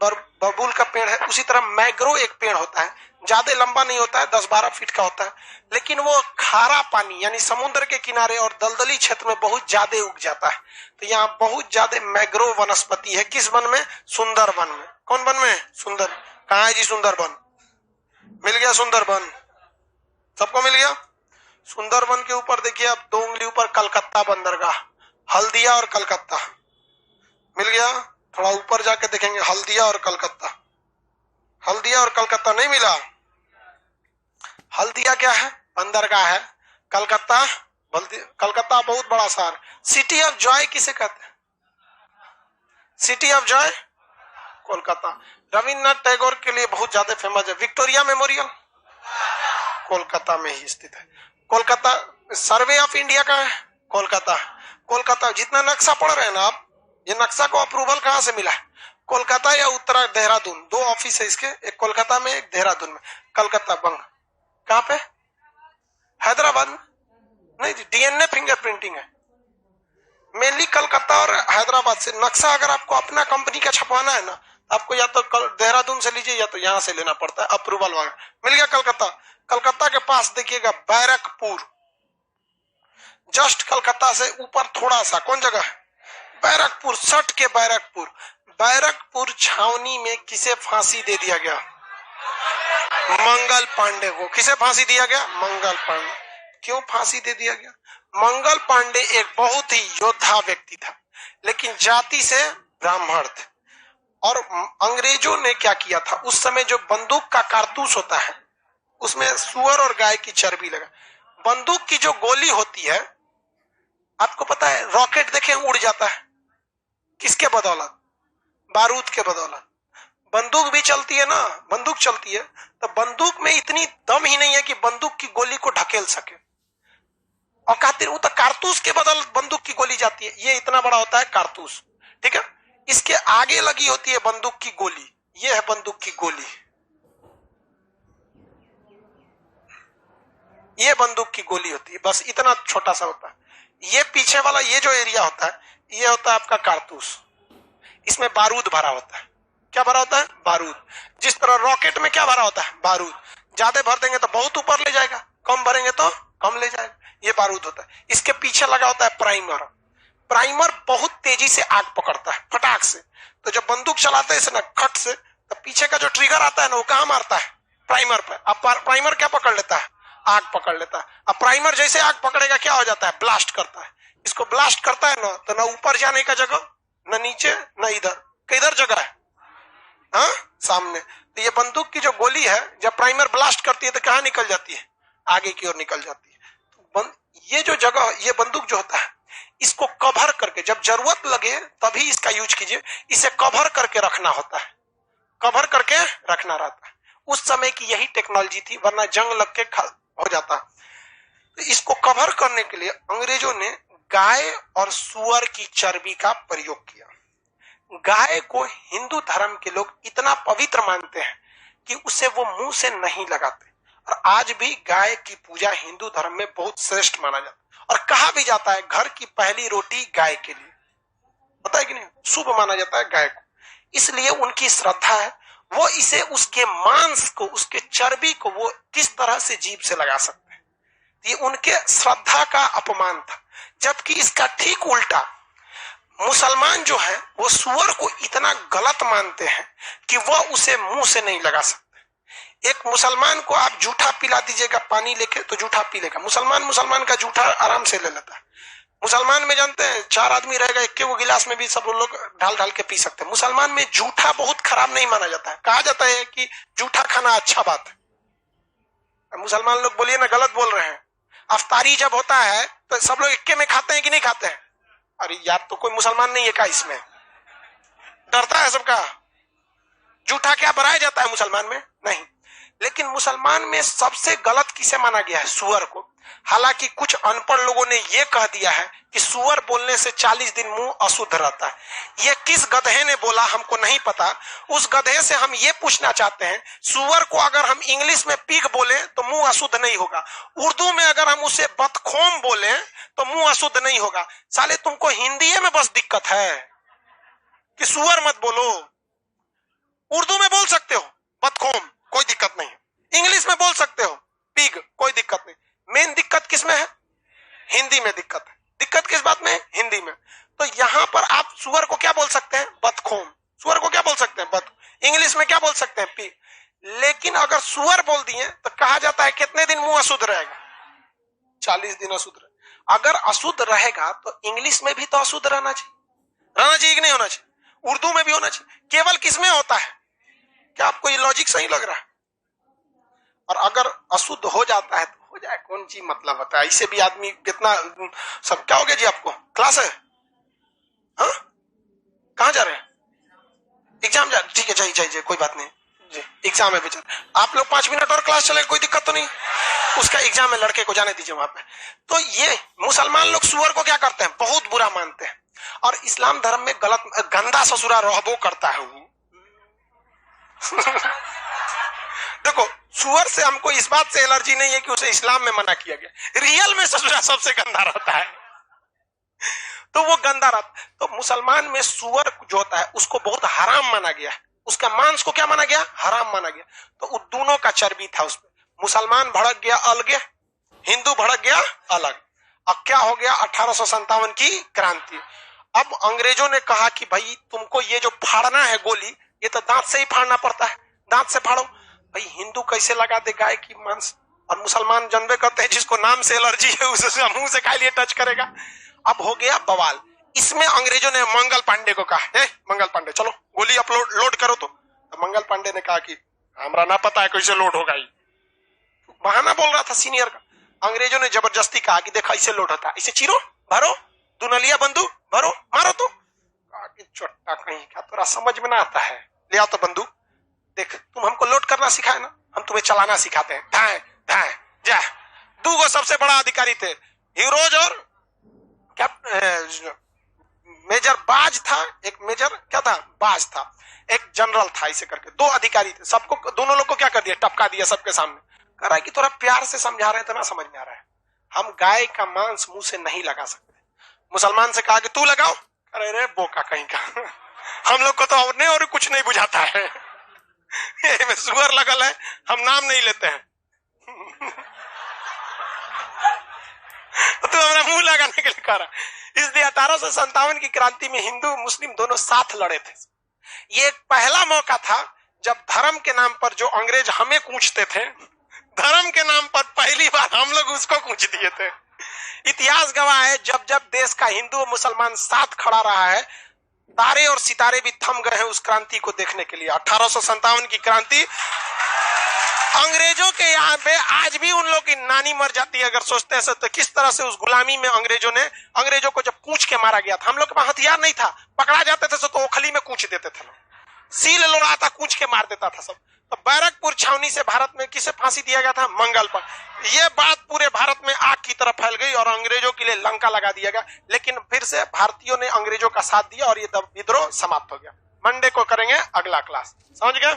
बबूल का पेड़ है, उसी तरह मैग्रो एक पेड़ होता है। ज्यादा लंबा नहीं होता है, 10-12 फीट का होता है, लेकिन वो खारा पानी यानी समुद्र के किनारे और दलदली क्षेत्र में बहुत ज्यादा उग जाता है। तो यहाँ बहुत ज्यादा मैग्रो वनस्पति है। किस वन में? सुंदरवन में। कौन वन में? सुंदर। कहाँ है जी सुंदरवन? मिल गया सुंदरवन, सबको मिल गया। सुंदरबन के ऊपर देखिए आप 2 उंगली ऊपर कलकत्ता बंदरगाह, हल्दिया और कलकत्ता मिल गया। थोड़ा ऊपर जाके देखेंगे हल्दिया और कलकत्ता, हल्दिया और कलकत्ता नहीं मिला। हल्दिया क्या है? बंदरगाह है। कलकत्ता, कलकत्ता बहुत बड़ा शहर। सिटी ऑफ जॉय किसे कहते हैं? City of Joy Kolkata. Rabindranath Tagore के लिए बहुत ज्यादा फेमस है विक्टोरिया मेमोरियल, कोलकाता में ही स्थित है। कोलकाता सर्वे ऑफ इंडिया का है कोलकाता। कोलकाता जितना नक्शा पढ़ रहे हैं ना आप, ये नक्शा को अप्रूवल कहां से मिला है? कोलकाता या उत्तरा देहरादून, 2 ऑफिस है इसके, एक कोलकाता में एक देहरादून में। कलकत्ता बंग कहां पे? हैदराबाद में नहीं, डीएनए फिंगरप्रिंटिंग है मेनली कलकत्ता और हैदराबाद से। नक्शा अगर आपको अपना कंपनी का छपवाना है ना, आपको या तो देहरादून से लीजिए या तो यहां से लेना पड़ता है अप्रूवल वगैरह। मिल गया कलकत्ता। कलकत्ता के पास देखिएगा बैरकपुर, जस्ट कलकत्ता से ऊपर थोड़ा सा कौन जगह है? बैरकपुर, सट के बैरकपुर। बैरकपुर छावनी में किसे फांसी दे दिया गया? मंगल पांडे को। किसे फांसी दिया गया? मंगल पांडे। क्यों फांसी दे दिया गया? मंगल पांडे एक बहुत ही योद्धा व्यक्ति था, लेकिन जाति से ब्राह्मण थे। और अंग्रेजों ने क्या किया था, उस समय जो बंदूक का कारतूस होता है उसमें सुअर और गाय की चर्बी लगा। बंदूक की जो गोली होती है, आपको पता है रॉकेट देखे उड़ जाता है, किसके बदौलत? बारूद के बदौलत। बंदूक भी चलती है ना, बंदूक चलती है तो बंदूक में इतनी दम ही नहीं है कि बंदूक की गोली को ढकेल सके, और कहते वो तो कारतूस के बदल बंदूक की गोली जाती है। ये इतना बड़ा होता है कारतूस, ठीक है। इसके आगे लगी होती है बंदूक की गोली, ये है बंदूक की गोली, ये बंदूक की गोली होती है, बस इतना छोटा सा होता है। ये पीछे वाला ये जो एरिया होता है, ये होता है आपका कारतूस, इसमें बारूद भरा होता है। क्या भरा होता है? बारूद। जिस तरह रॉकेट में क्या भरा होता है? बारूद। ज्यादा भर देंगे तो बहुत ऊपर ले जाएगा, कम भरेंगे तो कम ले जाएगा, ये बारूद होता है। इसके पीछे लगा होता है प्राइमर। प्राइमर बहुत तेजी से आग पकड़ता है फटाक से, तो जब बंदूक चलाते हैं ना खट से, तो पीछे का जो ट्रिगर आता है ना वो कहां मारता है? प्राइमर पर। अब प्राइमर क्या पकड़ लेता है? आग पकड़ लेता है। अब प्राइमर जैसे आग पकड़ेगा क्या हो जाता है? ब्लास्ट करता है। इसको ब्लास्ट करता है ना, तो ना ऊपर जाने का जगह, न नीचे, न इधर। किधर जगह है? हाँ, सामने। तो ये बंदूक की जो गोली है, जब प्राइमर ब्लास्ट करती है तो कहां निकल जाती है? आगे की ओर निकल जाती है। तो ये जो जगह, ये बंदूक जो होता है, इसको कवर करके जब जरूरत लगे तभी इसका यूज कीजिए। इसे कवर करके रखना होता है, कवर करके रखना रहता है। उस समय की यही टेक्नोलॉजी थी, वरना जंग लग के हो जाता। तो इसको कवर करने के लिए अंग्रेजों ने गाय और सुअर की चर्बी का प्रयोग किया। गाय को हिंदू धर्म के लोग इतना पवित्र मानते हैं कि उसे वो मुंह से नहीं लगाते, और आज भी गाय की पूजा हिंदू धर्म में बहुत श्रेष्ठ माना जाता है। और कहा भी जाता है घर की पहली रोटी गाय के लिए, पता है कि नहीं? शुभ माना जाता है गाय को, इसलिए उनकी श्रद्धा है। वो इसे, उसके मांस को, उसके चर्बी को वो किस तरह से जीभ से लगा सकते हैं, ये उनके श्रद्धा का अपमान था। जबकि इसका ठीक उल्टा मुसलमान जो है वो सुअर को इतना गलत मानते हैं कि वह उसे मुंह से नहीं लगा सकते। एक मुसलमान को आप जूठा पिला दीजिएगा पानी लेके तो जूठा पी लेगा। मुसलमान का जूठा आराम से ले लेता है। मुसलमान में जानते हैं 4 आदमी रहेगा, एक वो गिलास में भी सब लोग ढाल ढाल के पी सकते हैं। मुसलमान में जूठा बहुत खराब नहीं माना जाता है। कहा जाता है कि जूठा खाना अच्छा बात है। मुसलमान लोग बोलिए ना, गलत बोल रहे हैं। अफ्तारी जब होता है तो सब लोग इक्के में खाते हैं कि नहीं खाते हैं? अरे यार, तो कोई मुसलमान नहीं है क्या इसमें? डरता है सबका। जूठा क्या बनाया जाता है मुसलमान में? नहीं। लेकिन मुसलमान में सबसे गलत किसे माना गया है? सुअर को। हालांकि कुछ अनपढ़ लोगों ने यह कह दिया है कि सुअर बोलने से 40 दिन मुंह अशुद्ध रहता है। यह किस गधे ने बोला हमको नहीं पता। उस गधे से हम ये पूछना चाहते हैं, सुअर को अगर हम इंग्लिश में पिग बोले तो मुंह अशुद्ध नहीं होगा, उर्दू में अगर हम उसे बदखोम बोले तो मुंह अशुद्ध नहीं होगा। साले तुमको हिंदी में बस दिक्कत है कि सुअर मत बोलो। उर्दू में बोल सकते हो बदखोम, कोई दिक्कत नहीं। इंग्लिश में बोल सकते हो पिग, कोई दिक्कत नहीं। मेन दिक्कत किस में है? हिंदी में दिक्कत है। दिक्कत किस बात में? हिंदी में। तो यहां पर आप सुअर को क्या बोल सकते हैं? बदखोम। सुअर को क्या बोल सकते हैं? बद। इंग्लिश में क्या बोल सकते हैं? पिग। लेकिन अगर सुअर बोल दिए तो कहा जाता है कितने दिन मुंह अशुद्ध रहेगा? 40 दिन अशुद्ध रहे। अगर अशुद्ध रहेगा तो इंग्लिश में भी तो अशुद्ध रहना चाहिए कि नहीं होना चाहिए? उर्दू में भी होना चाहिए। केवल किसमें होता है? क्या आपको ये लॉजिक सही लग रहा है? और अगर अशुद्ध हो जाता है तो हो जाए, कौन सी मतलब होता है? इससे भी आदमी कितना सब। क्या हो गया जी? आपको क्लास है? हाँ, कहाँ जा रहे हैं? एग्जाम जा? ठीक है, जाइए, कोई बात नहीं जी, एग्जाम है बेचारा। आप लोग 5 मिनट और क्लास चले, कोई दिक्कत तो नहीं। उसका एग्जाम है, लड़के को जाने दीजिए वहां पे। तो ये मुसलमान लोग सुअर को क्या करते हैं? बहुत बुरा मानते हैं। और इस्लाम धर्म में गलत, गंदा ससुरा रहबो करता है वो। देखो, सुअर से हमको इस बात से एलर्जी नहीं है कि उसे इस्लाम में मना किया गया, रियल में ससुरा सबसे गंदा रहता है। तो वो गंदा रहता। तो मुसलमान में सुअर जो होता है उसको बहुत हराम माना गया है। उसका मांस को क्या माना गया? हराम माना गया। तो उन दोनों का चर्बी था उसमें। मुसलमान भड़क गया अलग, हिंदू भड़क गया अलग। अब क्या हो गया? 1857 की क्रांति। अब अंग्रेजों ने कहा कि भाई तुमको ये जो फाड़ना है गोली, ये तो दांत से ही फाड़ना पड़ता है, दांत से फाड़ो। भाई हिंदू कैसे लगा दे गाय की मांस? और मुसलमान जानबे करते हैं जिसको नाम से एलर्जी है उसे मुंह से खा लिए टच करेगा। अब हो गया बवाल। इसमें अंग्रेजों ने मंगल पांडे को कहा, मंगल पांडे चलो गोली अपलोड लोड करो। तो मंगल पांडे ने कहा कि हमरा ना पता है कैसे लोड होगा। बहाना बोल रहा था सीनियर का। अंग्रेजों ने जबरदस्ती कहा कि देखा इसे लोड होता है, इसे चीरो, भरो, दुनलिया बंदूक भरो, मारो। तो चोट्टा कहीं का, तोरा समझ में ना आता है, ले आओ तो बंदूक। देख, तुम हमको लोड करना सिखाए ना, हम तुम्हें चलाना सिखाते हैं। धाए धाए जा। 2 सबसे बड़ा अधिकारी थे, हीरोज और क्या, मेजर बाज था, एक मेजर क्या था, बाज था, एक जनरल था। इसे करके 2 अधिकारी थे। सबको, दोनों लोग को क्या कर दिया? टपका दिया सबके सामने। कह रहा है कि थोड़ा प्यार से समझा रहे थे ना, समझ में आ रहा है, हम गाय का मांस मुंह से नहीं लगा सकते। मुसलमान से कहा कि तू लगाओ। अरे रे बोका कहीं का, हम लोग को तो और कुछ नहीं बुझाता है। में सुअर लगल है, हम नाम नहीं लेते हैं। तो हमारा मुंह लगाने के लिए कह रहा। इसलिए 1857 की क्रांति में हिंदू मुस्लिम दोनों साथ लड़े थे। ये एक पहला मौका था जब धर्म के नाम पर जो अंग्रेज हमें कूचते थे, धर्म के नाम पर पहली बार हम लोग उसको कूच दिए थे। इतिहास गवाह है, जब जब देश का हिंदू और मुसलमान साथ खड़ा रहा है, तारे और सितारे भी थम गए हैं उस क्रांति को देखने के लिए। 1857 की क्रांति अंग्रेजों के यहाँ पे आज भी उन लोग की नानी मर जाती है अगर सोचते हैं तो किस तरह से उस गुलामी में अंग्रेजों को जब कूच के मारा गया था। हम लोग के पास हथियार नहीं था, पकड़ा जाते थे तो ओखली में कूच देते थे, सील लोड़ाता, कूच के मार देता था सब। तो बैरकपुर छावनी से भारत में किसे फांसी दिया गया था? मंगल पर। यह बात पूरे भारत में आग की तरह फैल गई और अंग्रेजों के लिए लंका लगा दिया गया। लेकिन फिर से भारतीयों ने अंग्रेजों का साथ दिया और ये विद्रोह समाप्त हो गया। मंडे को करेंगे अगला क्लास, समझ गए?